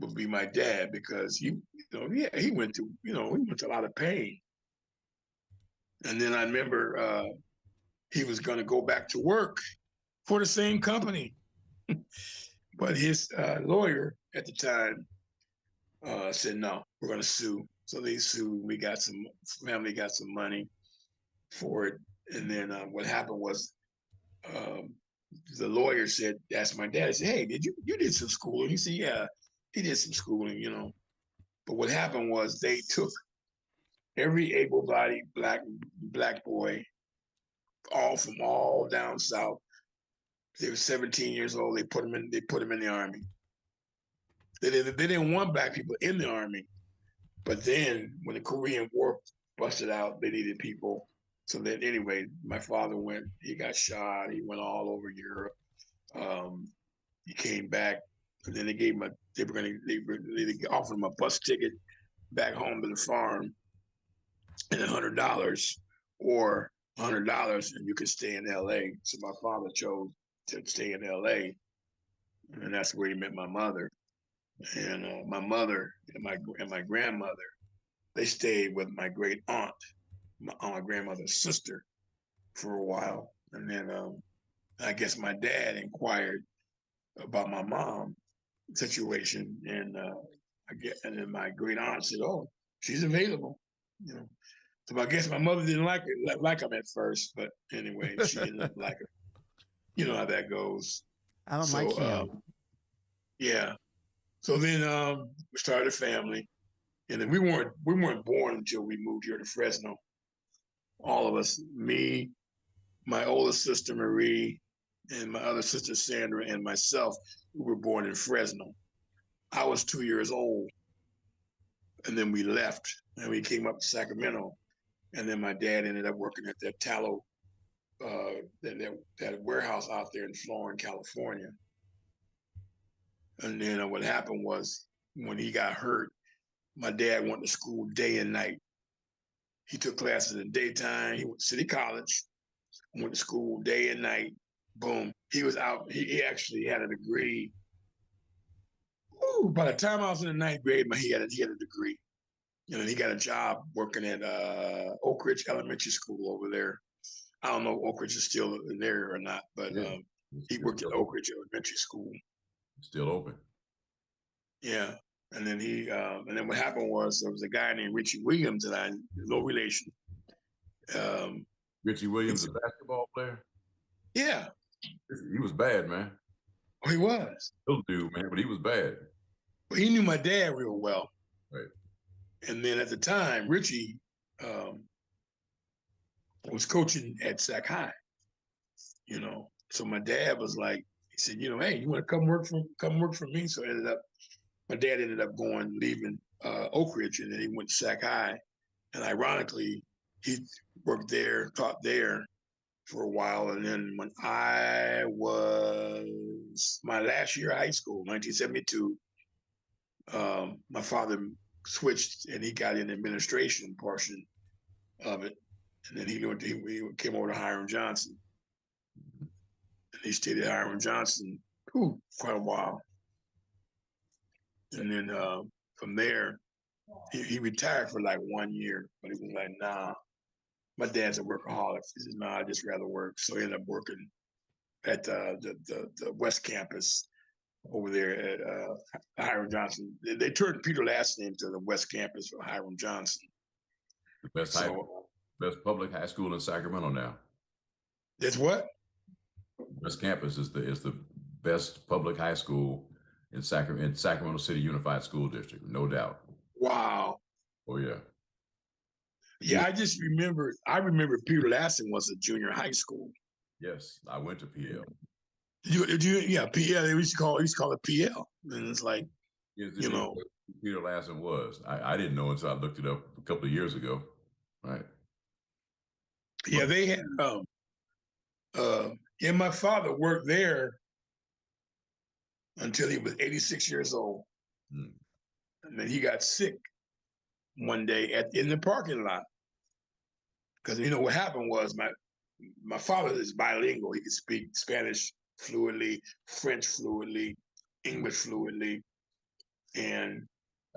would be my dad, because he went through a lot of pain. And then I remember he was going to go back to work for the same company, but his lawyer at the time said, no, we're going to sue. So they sued. Family got some money for it. And then what happened was, the lawyer said, asked my dad, he said, hey, you did some schooling? He said, yeah, he did some schooling, But what happened was they took every able-bodied black boy, all from all down south. They were 17 years old. They put them in the army. They didn't want black people in the army. But then when the Korean War busted out, they needed people. So then anyway, my father went, he got shot. He went all over Europe. He came back, and then they offered him a bus ticket back home to the farm and $100, or $100 and you could stay in LA. So my father chose to stay in LA, and that's where he met my mother. And my mother and my grandmother, they stayed with my great aunt, my grandmother's sister, for a while. And then I guess my dad inquired about my mom situation, and and then my great aunt said, "Oh, she's available," So I guess my mother didn't like him at first, but anyway, she ended up liking him. You know how that goes. I don't like him. Yeah. So then we started a family, and then we weren't born until we moved here to Fresno. All of us, me, my oldest sister Marie, and my other sister Sandra, and myself, we were born in Fresno. I was 2 years old, and then we left, and we came up to Sacramento, and then my dad ended up working at that tallow, that warehouse out there in Florin, California. And then what happened was, when he got hurt, my dad went to school day and night. He took classes in the daytime. He went to City College, went to school day and night. Boom. He was out. He actually had a degree. Ooh, by the time I was in the ninth grade, he had a degree. He got a job working at Oak Ridge Elementary School over there. I don't know if Oak Ridge is still in there or not, but he worked at Oak Ridge Elementary School. Still open. Yeah. And then what happened was, there was a guy named Richie Williams that I no relation. Richie Williams, a basketball player? Yeah. He was bad, man. Oh, he was. Little dude, man, but he was bad. But he knew my dad real well. Right. And then at the time, Richie was coaching at Sac High. So my dad was like, he said, hey, you want to come work for me? So my dad ended up leaving Oak Ridge, and then he went to Sac High. And ironically, he worked there, taught there for a while. And then when I was my last year of high school, 1972, my father switched, and he got in administration portion of it. And then he came over to Hiram Johnson. And he stayed at Hiram Johnson quite a while. And then from there, he retired for like 1 year, but he was like, nah, my dad's a workaholic. He said, nah, I'd just rather work. So he ended up working at the West Campus over there at Hiram Johnson. They turned Peter last name to the West Campus for Hiram Johnson. The best public high school in Sacramento now. That's what? West Campus is the best public high school in Sacramento City Unified School District, no doubt. Wow. Oh yeah. Yeah, I remember Peter Lassen was a junior high school. Yes, I went to PL. Yeah, PL. They used to call it PL, and it's like, Peter Lassen was. I didn't know until I looked it up a couple of years ago. Right. Yeah, they had. My father worked there until he was 86 years old, and then he got sick one day in the parking lot. Because what happened was, my father is bilingual. He could speak Spanish fluently, French fluently, English fluently. And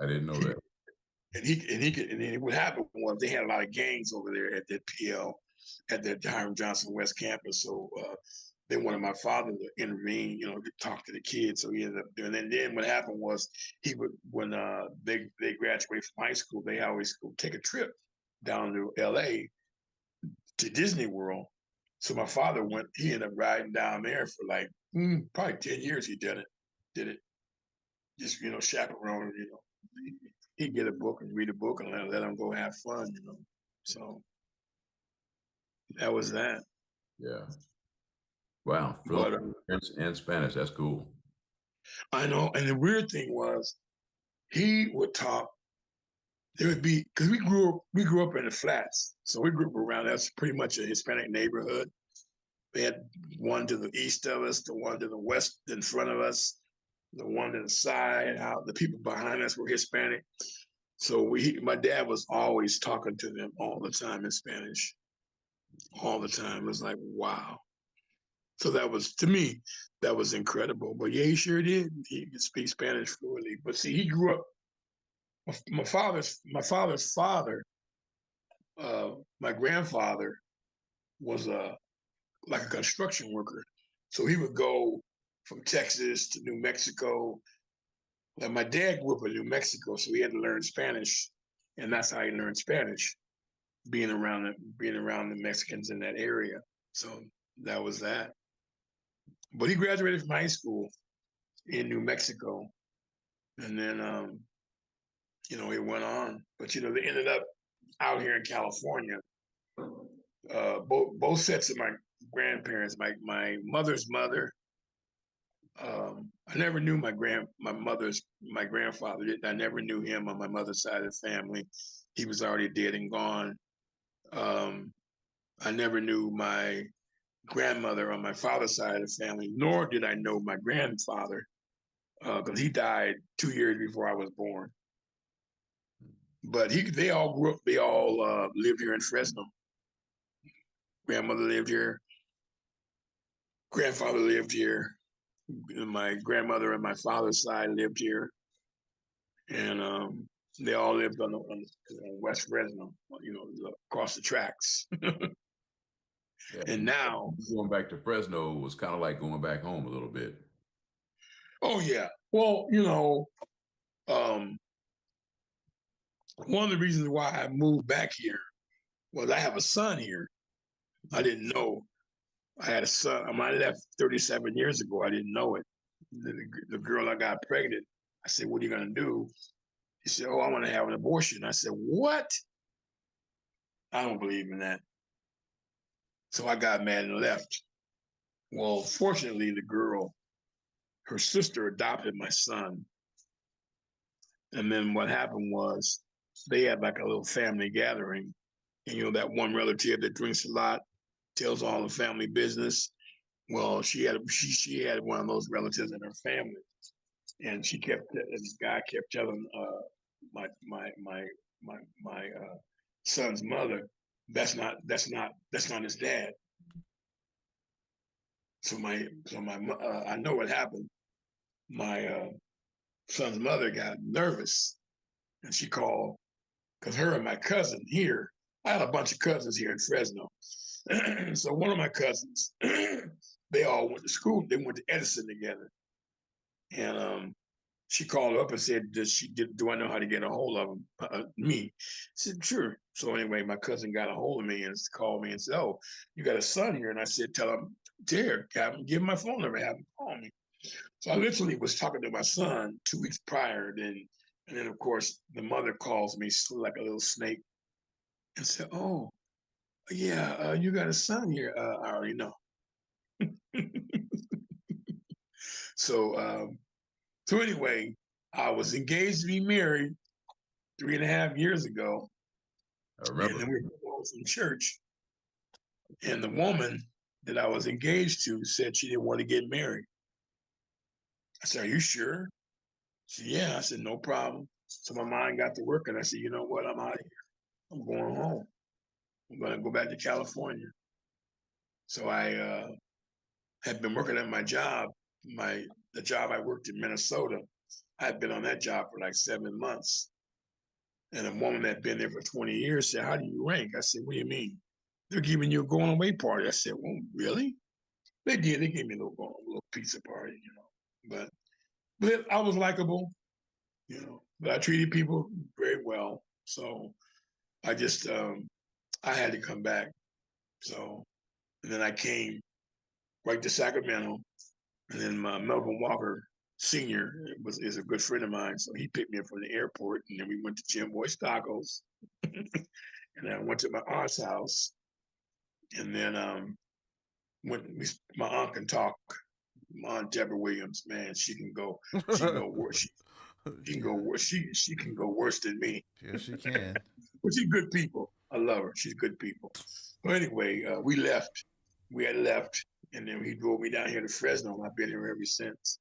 I didn't know that. and then what happened was they had a lot of gangs over there at that PL, at that Hiram Johnson West campus. So they wanted my father to intervene, you know, to talk to the kids. So he ended up doing. And then what happened was he would, when they graduated from high school, they always go take a trip down to LA to Disney World. So my father went. He ended up riding down there for like probably 10 years. He did it. Just, you know, chaperone. You know, he'd get a book and read a book and let him go have fun. You know, so that was that. Yeah. Wow. But French and Spanish. That's cool. I know. And the weird thing was, he would talk. There would be, because we grew up in the flats, so we grew up around. That's pretty much a Hispanic neighborhood. We had one to the east of us, the one to the west in front of us, the one to the side. How the people behind us were Hispanic. So my dad was always talking to them all the time in Spanish, all the time. It was like, wow. So that was, to me, that was incredible. But yeah, he sure did. He could speak Spanish fluently. But see, he grew up. My father's father, my grandfather, was like a construction worker. So he would go from Texas to New Mexico. Like my dad grew up in New Mexico, so he had to learn Spanish, and that's how he learned Spanish, being around the Mexicans in that area. So that was that. But he graduated from high school in New Mexico, and then you know, it went on. But you know, they ended up out here in California. Both sets of my grandparents, my mother's mother. I never knew my grandfather. I never knew him on my mother's side of the family. He was already dead and gone. I never knew my grandmother on my father's side of the family, nor did I know my grandfather, because he died 2 years before I was born. But they all grew up. They all lived here in Fresno. Grandmother lived here. Grandfather lived here. My grandmother and my father's side lived here, and they all lived on West Fresno, you know, across the tracks. Yeah. And now Going back to Fresno was kind of like going back home a little bit. oh yeah, well, you know, one of the reasons why I moved back here was I have a son here. I didn't know I had a son. I left 37 years ago. I didn't know it. The girl I got pregnant, I said, "What are you gonna do?" He said, "Oh, I want to have an abortion." I said, "What?" I don't believe in that. So I got mad and left. Well, fortunately, the girl, her sister adopted my son. And then what happened was they had like a little family gathering. And you know, that one relative that drinks a lot, tells all the family business. Well, she had one of those relatives in her family. And this guy kept telling my son's mother, that's not his dad. So I know what happened. My son's mother got nervous, and she called, because her and my cousin here, I had a bunch of cousins here in Fresno. So one of my cousins, they all went to school. They went to Edison together, and she called up and said, "Do I know how to get a hold of him?" Me. I said, "Sure." So anyway, my cousin got a hold of me and called me and said, "Oh, you got a son here?" And I said, "Tell him, give him my phone number, have him call me." So I literally was talking to my son 2 weeks prior. And then of course the mother calls me like a little snake and said, "Oh, yeah, you got a son here." I already know. So so anyway, I was engaged to be married 3.5 years ago. I And remember. then we were home from church. And the woman that I was engaged to said she didn't want to get married. I said, "Are you sure?" She said, "Yeah." I said, "No problem." So my mind got to work and I said, "You know what? I'm out of here. I'm going home. I'm going to go back to California." So I had been working at my job, the job I worked in Minnesota. I'd been on that job for like 7 months. And a woman that had been there for 20 years said, "How do you rank?" I said, "What do you mean?" "They're giving you a going away party." I said, "Well, really?" They did. They gave me a little pizza party, But I was likable, But I treated people very well. So I just I had to come back. So and then I came right to Sacramento, and then Melvin Walker Senior is a good friend of mine, so he picked me up from the airport, and then we went to Jim Boy's Tacos, and I went to my aunt's house, and then my aunt can talk. My aunt Deborah Williams, man, she can go worse. She can go worse. She can go worse than me. Yes, she can. But she's good people. I love her. She's good people. But anyway, we left. We had left, and then he drove me down here to Fresno. I've been here ever since.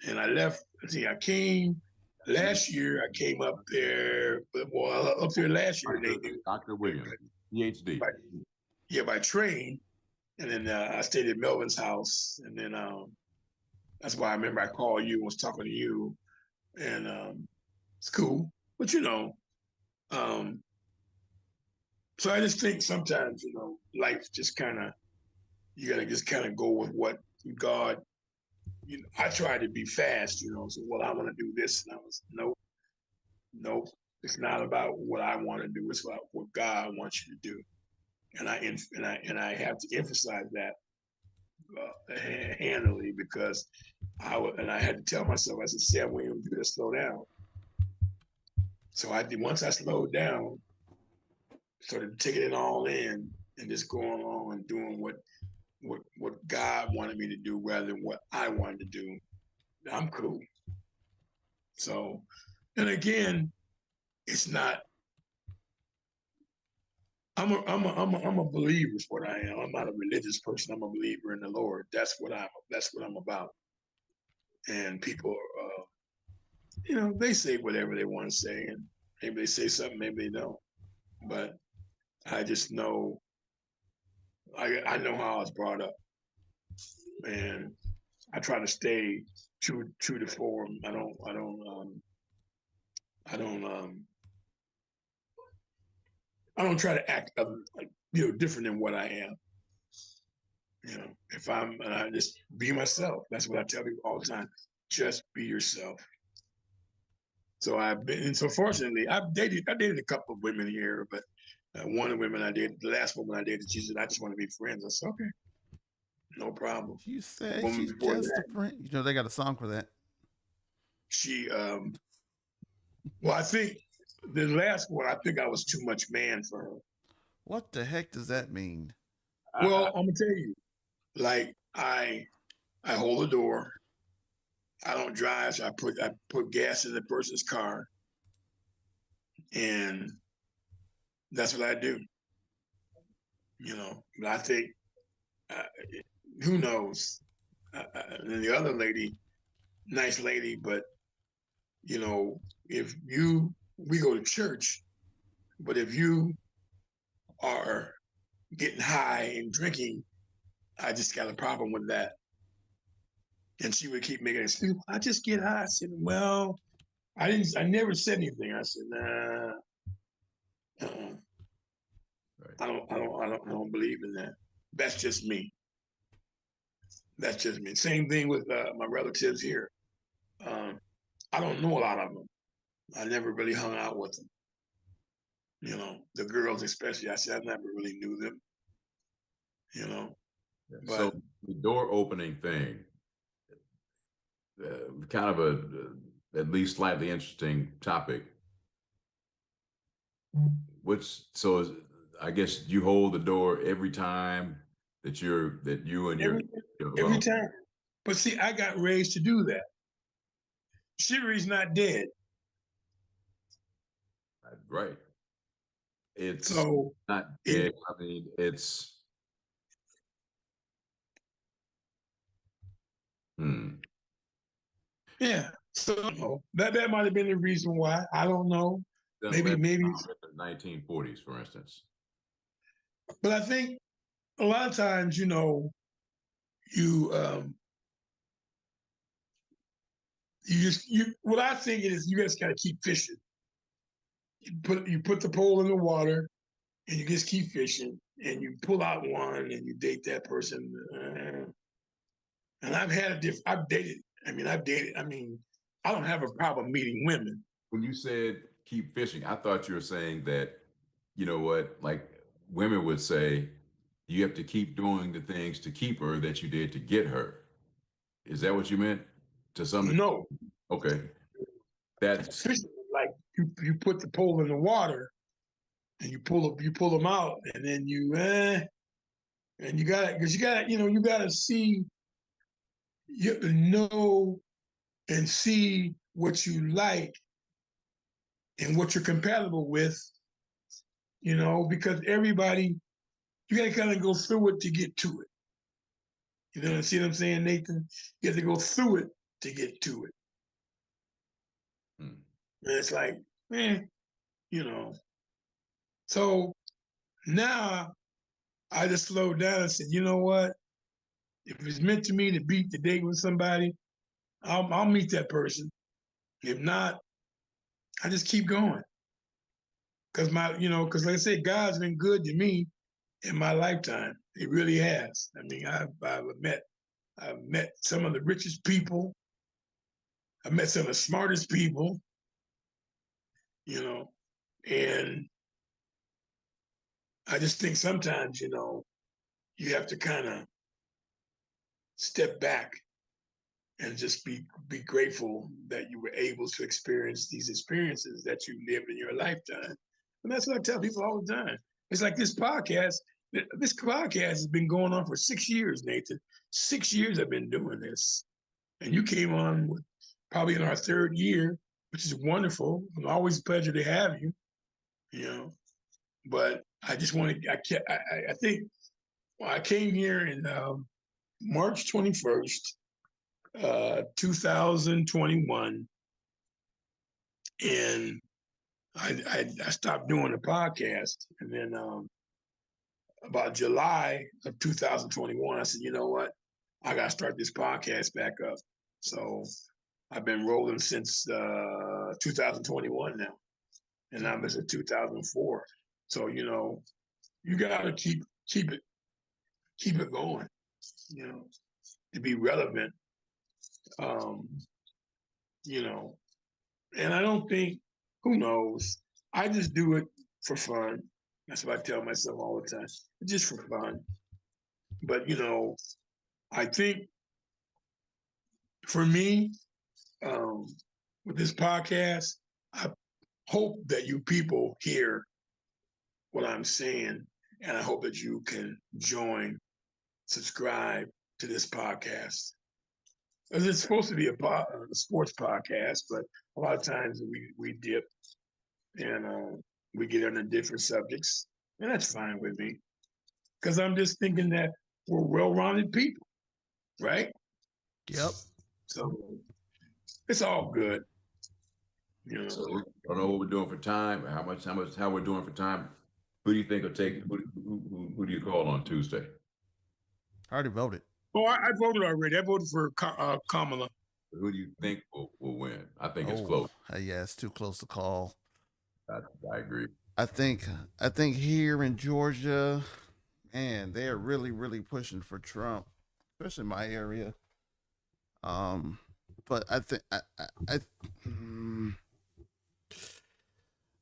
And I left. I came last year. I came up there, up there last year. Dr. Williams, PhD. By train. And then I stayed at Melvin's house. And then that's why I remember I called you and was talking to you. And it's cool. But, so I just think sometimes, life just you got to just kind of go with what God, I tried to be fast, so, well, I want to do this. And I was, nope, it's not about what I want to do. It's about what God wants you to do. And I have to emphasize that handily, because I had to tell myself, I said, Sam Williams, you better slow down. So once I slowed down, started taking it all in and just going along and doing what God wanted me to do rather than what I wanted to do. I'm cool. So, and again, it's not. I'm a believer is what I am. I'm not a religious person. I'm a believer in the Lord. That's what I'm about. And people, they say whatever they want to say, and maybe they say something, maybe they don't. But I just know. I know how I was brought up, and I try to stay true to form. I don't try to act different than what I am. And I just be myself. That's what I tell people all the time. Just be yourself. So fortunately, I dated a couple of women here, but one of the women I dated, the last woman I dated, she said, "I just want to be friends." I said, "Okay, no problem." You said she's just a friend. They got a song for that. She, I think the last one, I think I was too much man for her. What the heck does that mean? Well, I'm gonna tell you, like I hold the door. I don't drive, so I put gas in the person's car, and that's what I do. But I think, who knows? And the other lady, nice lady, but if we go to church, but if you are getting high and drinking, I just got a problem with that. And she would keep making excuses. "I just get high." I said, "Well, I never said anything." I said, "Nah, right. I don't believe in that. That's just me. That's just me." Same thing with my relatives here. I don't know a lot of them. I never really hung out with them. The girls especially. I said I never really knew them. But, so the door opening thing, kind of a at least slightly interesting topic. I guess you hold the door every time that you and every time. But see, I got raised to do that. Chivalry's not dead. Right. It's so not dead. I mean, it's. Yeah. So that might have been the reason why. I don't know. Maybe in the 1940s, for instance. But I think a lot of times, you what I think is you just gotta keep fishing. You put the pole in the water and you just keep fishing and you pull out one and you date that person. And I've dated. I mean, I don't have a problem meeting women. When you said keep fishing, I thought you were saying that, you know what, like women would say, you have to keep doing the things to keep her that you did to get her. Is that what you meant? To some degree? No, Okay. That's fishing like you put the pole in the water and you pull them out and then and you gotta see, you have to know and see what you like and what you're compatible with, because everybody, you gotta kind of go through it to get to it. See what I'm saying, Nathan? You have to go through it to get to it. hmm. And it's like, you know. So now I just slowed down and said, you know what? If it's meant to me to beat the date with somebody, I'll meet that person. If not, I just keep going. Because like I said, God's been good to me in my lifetime. He really has. I mean, I've met some of the richest people. I've met some of the smartest people, and I just think sometimes, you have to kind of step back and just be grateful that you were able to experience these experiences that you lived in your lifetime. And that's what I tell people all the time. It's like this podcast. This podcast has been going on for 6 years, Nathan. 6 years I've been doing this. And you came on probably in our third year, which is wonderful. It's always a pleasure to have you, But I just want to, I think I came here in March 21st, 2021, and I stopped doing the podcast. And then about July of 2021, I said, you know what? I got to start this podcast back up. So I've been rolling since 2021 now, and I'm in 2004. So you got to keep it going, to be relevant. And I don't think, who knows? I just do it for fun. That's what I tell myself all the time. Just for fun. But I think for me, with this podcast, I hope that you people hear what I'm saying, and I hope that you can subscribe to this podcast. It's supposed to be a sports podcast, but a lot of times we dip and we get into different subjects, and that's fine with me, because I'm just thinking that we're well-rounded people, right? Yep. So it's all good. So I don't know what we're doing for time, how we're doing for time. Who do you think will take? Who do you call on Tuesday? I already voted. Oh, I voted already. I voted for Kamala. Who do you think will win? I think it's close. Yeah, it's too close to call. I agree. I think here in Georgia, man, they're really, really pushing for Trump, especially in my area. But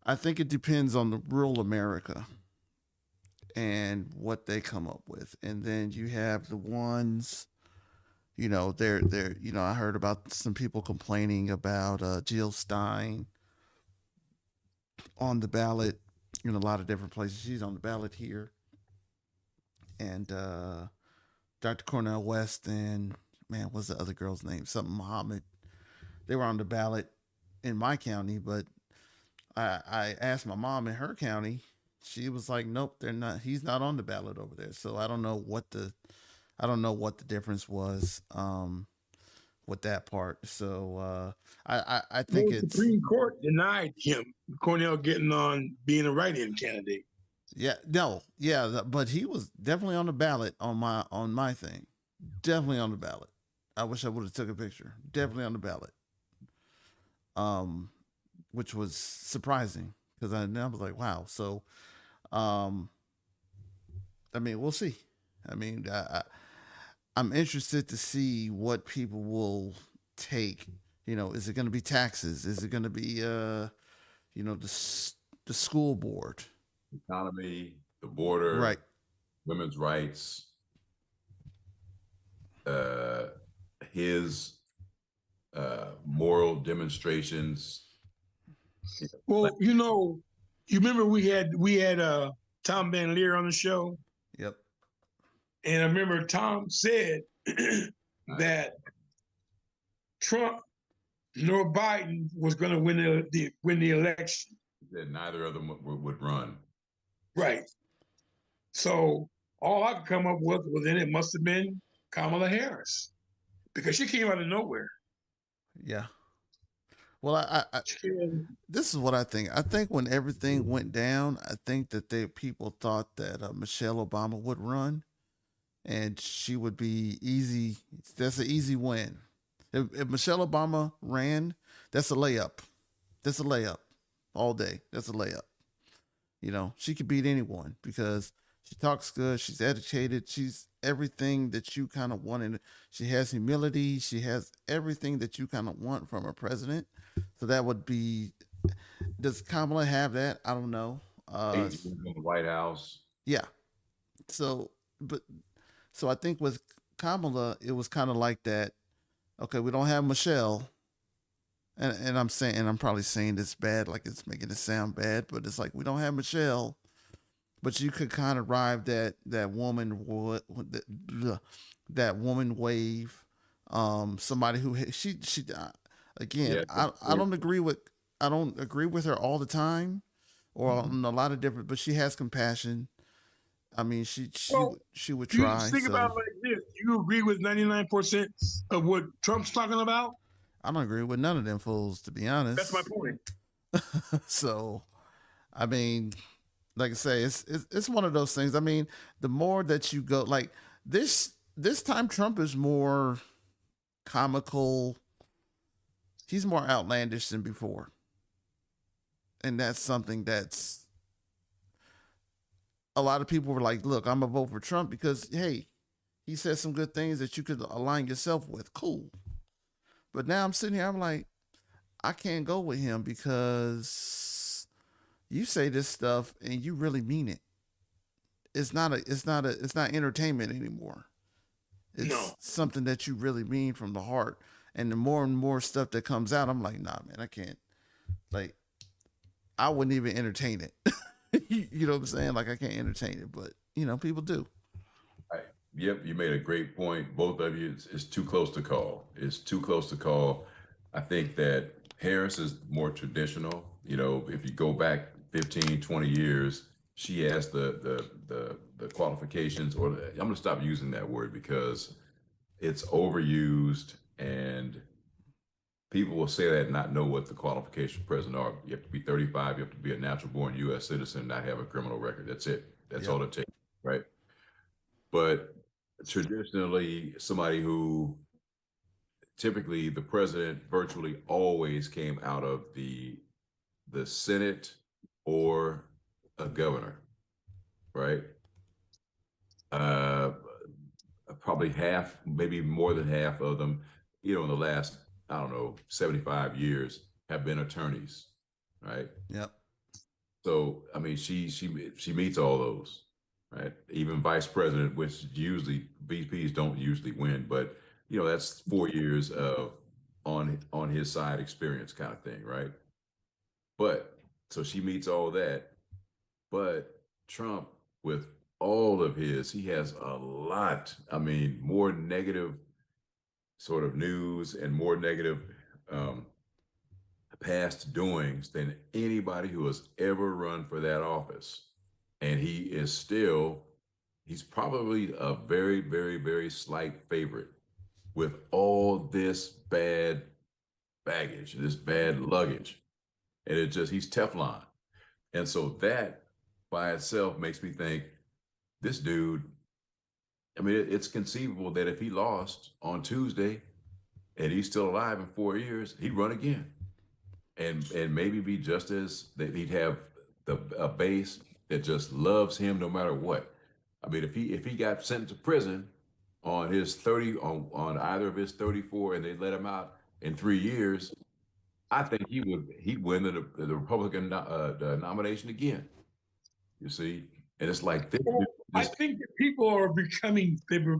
I think it depends on the rural America and what they come up with. And then you have the ones, they're I heard about some people complaining about Jill Stein on the ballot in a lot of different places. She's on the ballot here. And Dr. Cornel West and, man, what's the other girl's name? Something Muhammad. They were on the ballot in my county, but I asked my mom in her county. She was like, nope, they're not. He's not on the ballot over there. So I don't know what the difference was with that part. So I think the Supreme Court denied him, Cornell, getting on being a write-in candidate. But he was definitely on the ballot on my thing. Definitely on the ballot. I wish I would have took a picture. Definitely on the ballot. um, which was surprising because I was like, wow. So, um, I mean, we'll see. I mean, I'm interested to see what people will take. You know, is it going to be taxes? Is it going to be, the school board? Economy, the border, Right. women's rights, uh, his moral demonstrations. Well, you remember we had Tom Van Leer on the show, Yep. and I remember Tom said that Trump nor Biden was going to win the election. That neither of them would run. Right. So all I could come up with was then it must have been Kamala Harris because she came out of nowhere. Yeah. Well, this is what I think. I think when everything went down, I think that people thought that Michelle Obama would run, and she would be easy. That's an easy win. If Michelle Obama ran, that's a layup. That's a layup all day. That's a layup. You know, she could beat anyone because she talks good. She's educated. She's everything that you kind of wanted. She has humility. She has everything that you kind of want from a president. So that would be. Does Kamala have that? I don't know. 8 years in the White House. Yeah. So, so I think with Kamala, it was kind of like that. Okay, we don't have Michelle, and I'm probably saying this bad, like it's making it sound bad, but it's like we don't have Michelle, but you could kind of ride that woman that woman wave, somebody who she again, Yeah. I don't agree with her all the time, or on a lot of different, but she has compassion. I mean, she would You try. think about it like this: do you agree with 99% of what Trump's talking about? I don't agree with none of them fools, to be honest. That's my point. So, I mean, like I say, it's one of those things. I mean, the more that you go, like this time, Trump is more comical. He's more outlandish than before, and that's something that's a lot of people were like, "Look, I'm gonna vote for Trump because hey, he said some good things that you could align yourself with. Cool." But now I'm sitting here, I'm like, I can't go with him because you say this stuff and you really mean it. It's not entertainment anymore. It's something that you really mean from the heart. And the more and more stuff that comes out, I'm like, nah, man, I can't. Like, I wouldn't even entertain it. You know what I'm saying? Like, I can't entertain it, but people do. Right. Yep, you made a great point. Both of you, it's too close to call. It's too close to call. I think that Harris is more traditional. If you go back 15, 20 years, she has the qualifications, or I'm going to stop using that word because it's overused, and people will say that and not know what the qualifications for president are. You have to be 35. You have to be a natural born U.S. citizen, not have a criminal record. That's it. That's all it takes, right? But traditionally, somebody who typically the president virtually always came out of the Senate or a governor, right? Uh, Probably half, maybe more than half of them, in the last, I don't know, 75 years have been attorneys, right? Yep. So, I mean, she meets all those, right? Even vice president, which usually VPs don't usually win, but that's 4 years of on his side experience kind of thing, right? But so she meets all that, but Trump, with all of he has a lot. I mean, more negative sort of news and more negative past doings than anybody who has ever run for that office. And he's probably a very, very, very slight favorite with all this bad baggage, this bad luggage. And he's Teflon. And so that by itself makes me think this dude, I mean, it's conceivable that if he lost on Tuesday and he's still alive in 4 years, he'd run again. and maybe be just as that he'd have a base that just loves him no matter what. I mean, if he got sentenced to prison on his 30 on either of his 34 and they let him out in 3 years, I think he'd win the Republican the nomination again. You see, and it's like Well, I this think that people are becoming, a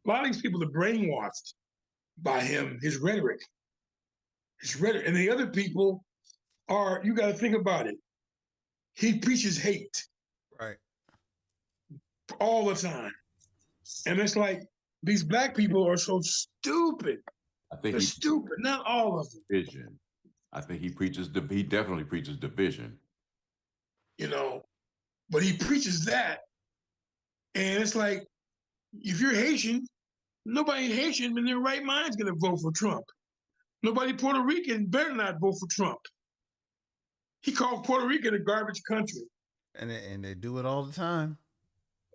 lot of these people are brainwashed by him, his rhetoric. And the other people are, you got to think about it. He preaches hate Right. all the time. And it's like, these black people are so stupid. I think They're stupid, not all of them. division. I think he definitely preaches division. But he preaches that. And it's like, if you're Haitian, nobody Haitian in their right mind is going to vote for Trump. Nobody Puerto Rican better not vote for Trump. He called Puerto Rico a garbage country. And they do it all the time.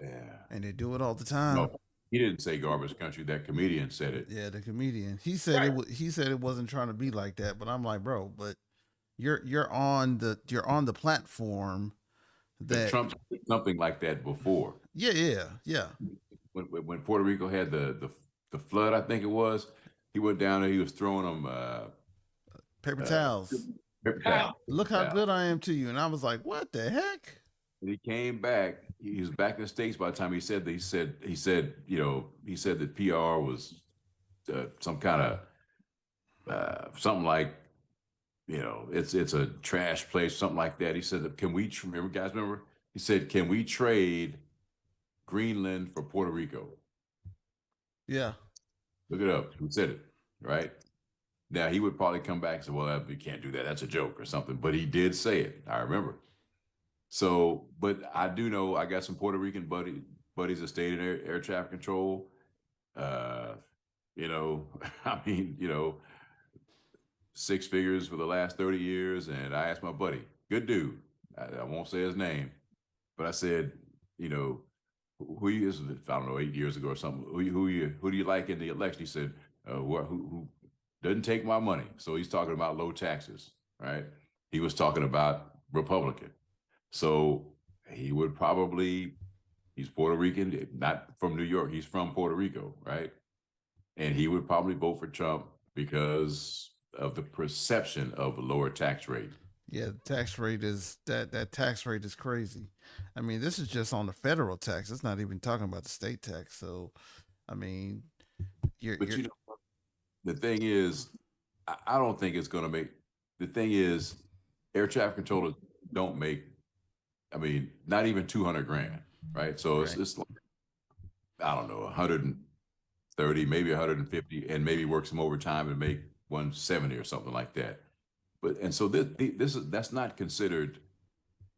Yeah. And they do it all the time. No, he didn't say garbage country. That comedian said it. Yeah, the comedian. He said Right. he said it wasn't trying to be like that, but I'm like, bro, but you're on the platform that Trump said something like that before. yeah. When Puerto Rico had the flood, I think it was, he went down there. He was throwing them Paper towels. paper towels. Look how good I am to you. And I was like, what the heck? And he came back. He was back in the States by the time he said that. He said that PR was some kind of something like, it's a trash place, something like that. He said, can we remember? He said, can we trade Greenland for Puerto Rico? Yeah. Look it up. Who said it? Right? Now he would probably come back and say, well, we can't do that. That's a joke or something. But he did say it. I remember. So, but I do know I got some Puerto Rican buddies that stayed in air traffic control. I mean, six figures for the last 30 years. And I asked my buddy, good dude, I won't say his name, but I said, who you is, I don't know, 8 years ago or something, who do you like in the election? He said, who doesn't take my money. So he's talking about low taxes, right? He was talking about Republican. So he would probably, he's Puerto Rican, not from New York. He's from Puerto Rico, right? And he would probably vote for Trump because of the perception of a lower tax rate. Yeah, the tax rate is that tax rate is crazy. I mean, this is just on the federal tax. It's not even talking about the state tax. So, I mean, the thing is, I don't think it's going to make. The thing is, air traffic controllers don't make. I mean, not even 200 grand, right? So Right. it's like, I don't know, 130, maybe 150, and maybe work some overtime and make 170 or something like that. So that's not considered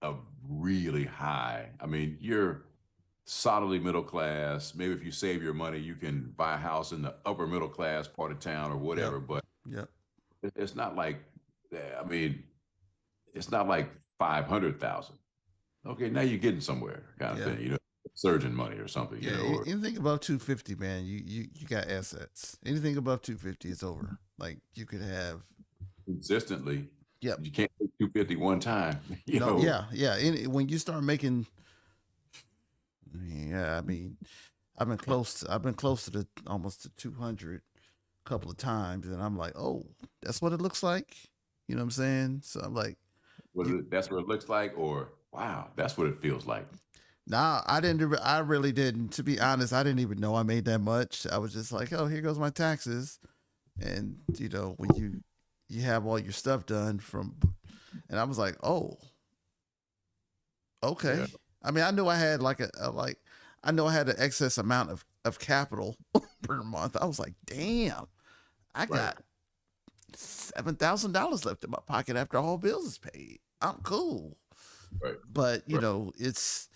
a really high. I mean, you're solidly middle class. Maybe if you save your money, you can buy a house in the upper middle class part of town or whatever. Yep. But Yep. it's not like, I mean, it's not like 500,000. Okay, now you're getting somewhere, kind of thing. Surgeon money or something. Yeah. Anything above 250, man, you got assets. Anything above 250 is over. Like you could have consistently. Yep. You can't take 250 one time. Yeah. When you start making, I mean, I've been close to the almost to 200 a couple of times, and I'm like, oh, that's what it looks like. You know what I'm saying? So I'm like, that's what it looks like, or wow, that's what it feels like. Nah, I really didn't. To be honest, I didn't even know I made that much. I was just like, oh, here goes my taxes, and when you have all your stuff done and I was like, oh, okay. Yeah. I mean, I knew I had I know I had an excess amount of capital per month. I was like, damn, I got $7,000 left in my pocket after all bills is paid. I'm cool. Right. But it's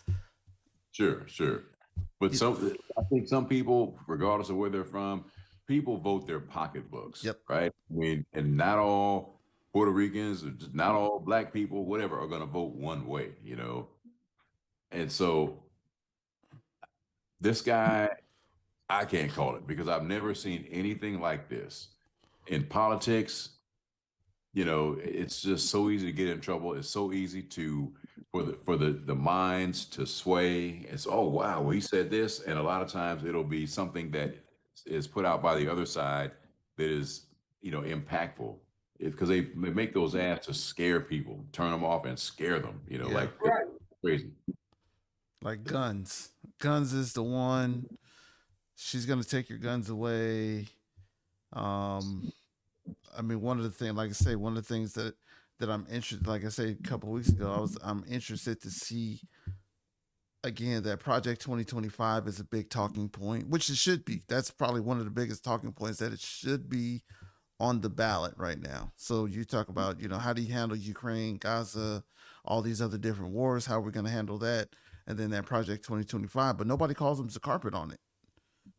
sure. But I think some people, regardless of where they're from, people vote their pocketbooks. Yep. Right. I mean, and not all Puerto Ricans, not all black people, whatever, are going to vote one way. And so this guy, I can't call it because I've never seen anything like this in politics. You know, it's just so easy to get in trouble. It's so easy to for the minds to sway. It's, oh wow, well he said this, and a lot of times it'll be something that is put out by the other side that is, you know, impactful. Because they make those ads to scare people, turn them off and scare them. You know, Yeah. like Right. crazy. Like guns. Guns is the one. She's gonna take your guns away. Um, I mean, one of the things, like I say, one of the things that I'm interested, like I said a couple of weeks ago, I'm interested to see again that Project 2025 is a big talking point, which it should be. That's probably one of the biggest talking points that it should be on the ballot right now. So you talk about, how do you handle Ukraine, Gaza, all these other different wars? How are we going to handle that? And then that Project 2025, but nobody calls them the carpet on it.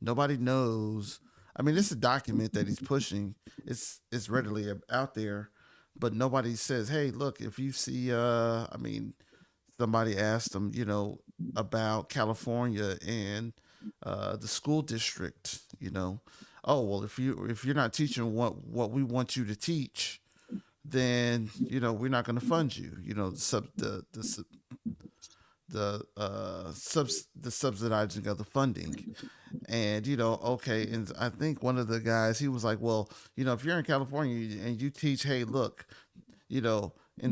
Nobody knows. I mean, it's a document that he's pushing. It's readily out there, but nobody says, "Hey, look, if you see." I mean, somebody asked him, about California and the school district. Oh well, if you're not teaching what we want you to teach, then we're not going to fund you. The subsidizing of the funding. And okay, and I think one of the guys, he was like, well, if you're in California and you teach, hey, look, in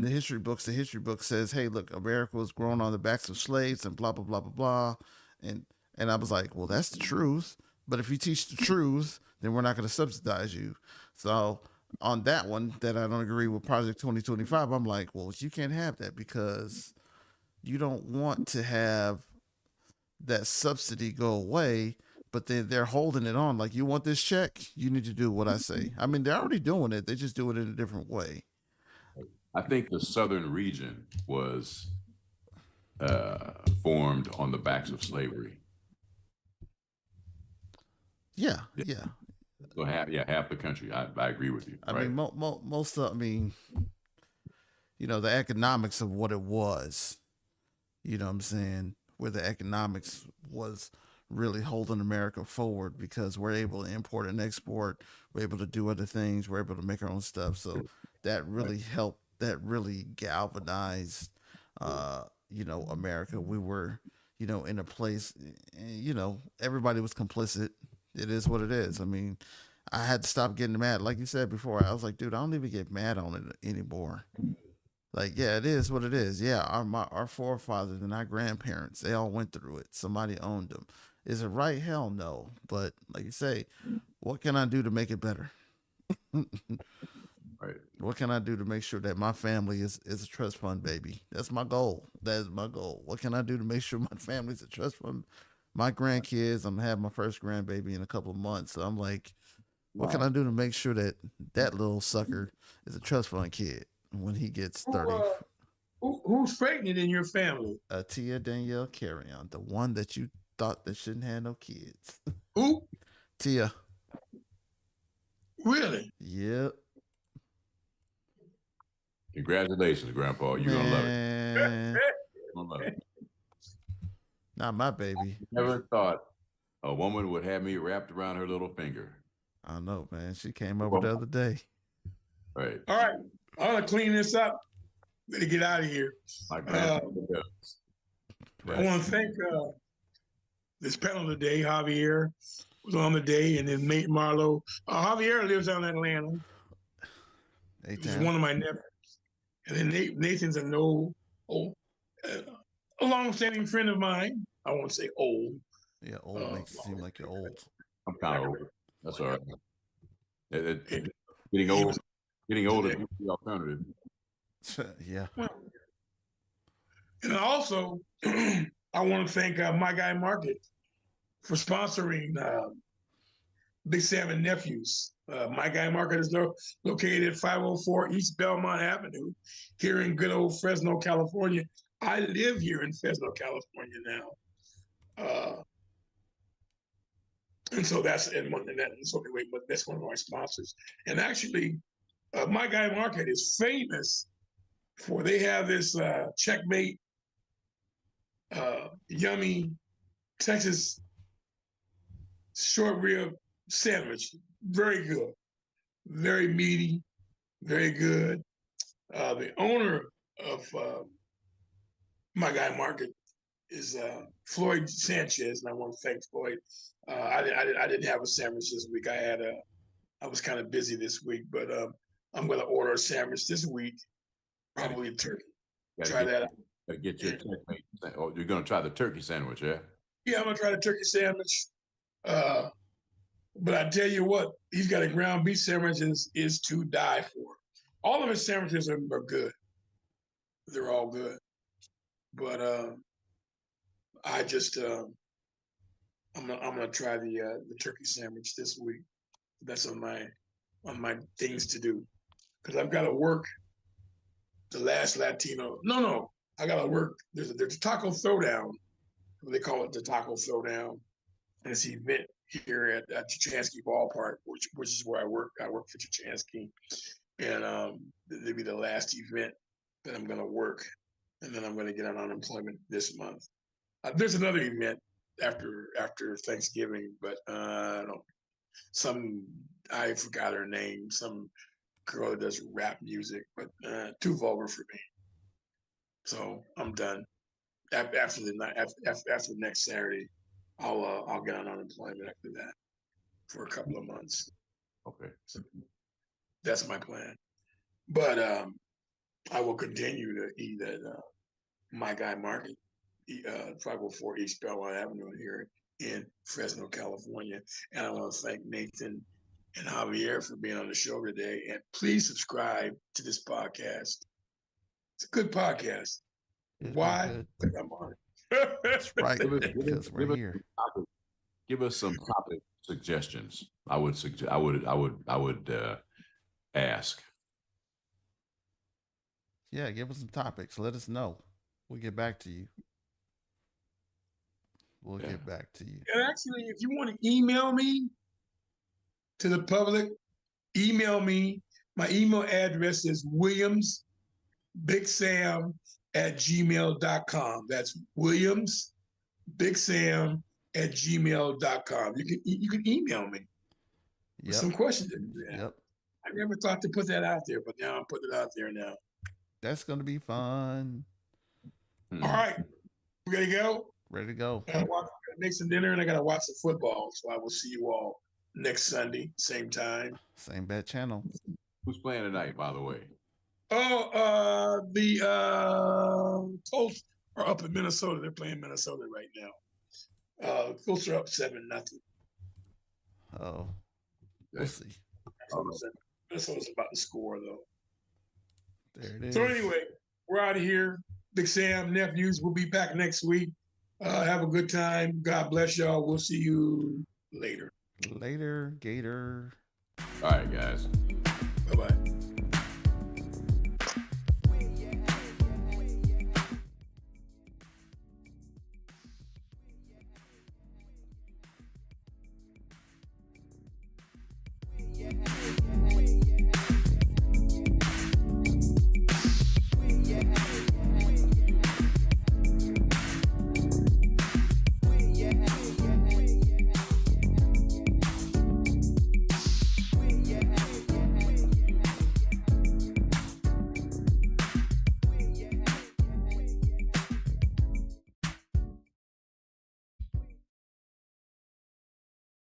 the history book says, hey, look, America was grown on the backs of slaves and blah blah blah blah blah. And I was like, well, that's the truth, but if you teach the truth, then we're not going to subsidize you. So on that one, that I don't agree with Project 2025, I'm like, well, you can't have that, because you don't want to have that subsidy go away, but then they're holding it on. Like, you want this check, you need to do what I say. I mean, they're already doing it. They just do it in a different way. I think the southern region was formed on the backs of slavery. Yeah, yeah. So half the country. I agree with you. I right? mean, most of, I mean, the economics of what it was, what I'm saying, where the economics was really holding America forward, because we're able to import and export, we're able to do other things, we're able to make our own stuff. So that really helped, that really galvanized, America. We were, in a place, everybody was complicit. It is what it is. I mean, I had to stop getting mad. Like you said before, I was like, dude, I don't even get mad on it anymore. Like, yeah, it is what it is. Yeah, our forefathers and our grandparents, they all went through it. Somebody owned them. Is it right? Hell no. But like you say, what can I do to make it better? Right. What can I do to make sure that my family is a trust fund baby? That's my goal. That is my goal. What can I do to make sure my family's a trust fund? My grandkids, I'm gonna have my first grandbaby in a couple of months. So I'm like, what can I do to make sure that that little sucker is a trust fund kid when he gets 30? Who's pregnant in your family? Tia Danielle Carrion, the one that you thought that shouldn't have no kids. Who? Tia. Really? Yep. Congratulations, Grandpa. You're gonna love it. Man, You're gonna love it. not my baby. Never thought a woman would have me wrapped around her little finger. I know, man. She came over the other day. Right. All right. I'm going to clean this up. Better get out of here. My grandfather does. I want to thank this panel today. Javier was on the day, and then Nate Marlow. Javier lives out in Atlanta. He's one of my nephews. And then Nathan's a long-standing friend of mine. I won't say old. Yeah, old makes it seem like you're old. I'm kind of old. That's all right. Getting old is the alternative. Yeah. And also, I want to thank My Guy Market for sponsoring Big Sam and Nephews. My Guy Market is located at 504 East Belmont Avenue here in good old Fresno, California. I live here in Fresno, California now. And so that's that's one of our sponsors. And actually, My Guy Market is famous for, they have this Checkmate yummy Texas short rib sandwich. Very good, very meaty. very good. The owner of My Guy Market is Floyd Sanchez, and I want to thank Floyd. I didn't have a sandwich this week. I was kind of busy this week, but I'm going to order a sandwich this week, probably turkey. Try that out. Gotta get your turkey. Oh, you're gonna try the turkey sandwich, yeah? Yeah, I'm gonna try the turkey sandwich. But I tell you what, he's got a ground beef sandwich is to die for. All of his sandwiches are good. They're all good. But I just I'm gonna try the turkey sandwich this week. That's on my things to do, because I've got to work the last Latino. No, I got to work. There's a taco throwdown. They call it the taco throwdown, and it's an event here at Chachansky Ballpark, which is where I work. I work for Chachansky, and it'll be the last event that I'm going to work, and then I'm going to get on unemployment this month. There's another event after Thanksgiving, but I forgot her name. Some girl that does rap music, but too vulgar for me. So I'm done. After next Saturday, I'll get on unemployment after that for a couple of months. Okay. So that's my plan. But I will continue to eat at My Guy Market, 504 East Belmont Avenue here in Fresno, California. And I want to thank Nathan and Javier for being on the show today. And please subscribe to this podcast. It's a good podcast. Why? Because I'm on it. That's right. Because we're here. Give us some topic suggestions. I would ask. Yeah, give us some topics. Let us know. We'll get back to you. We'll get back to you. And actually, if you want to email me to the public, email me. My email address is williamsbigsam@gmail.com. That's williamsbigsam@gmail.com. You can email me with some questions. Yep. I never thought to put that out there, but now I'm putting it out there now. That's going to be fun. All right. We ready to go? Ready to go. I gotta make some dinner and I got to watch the football. So I will see you all next Sunday, same time. Same bad channel. Who's playing tonight, by the way? Oh, the Colts are up in Minnesota. They're playing Minnesota right now. Colts are up 7-0. Oh, we'll see. Minnesota's about to score, though. There it is. So anyway, we're out of here. Big Sam, Nephews, we'll be back next week. Have a good time. God bless y'all. We'll see you later. Later, Gator. All right, guys.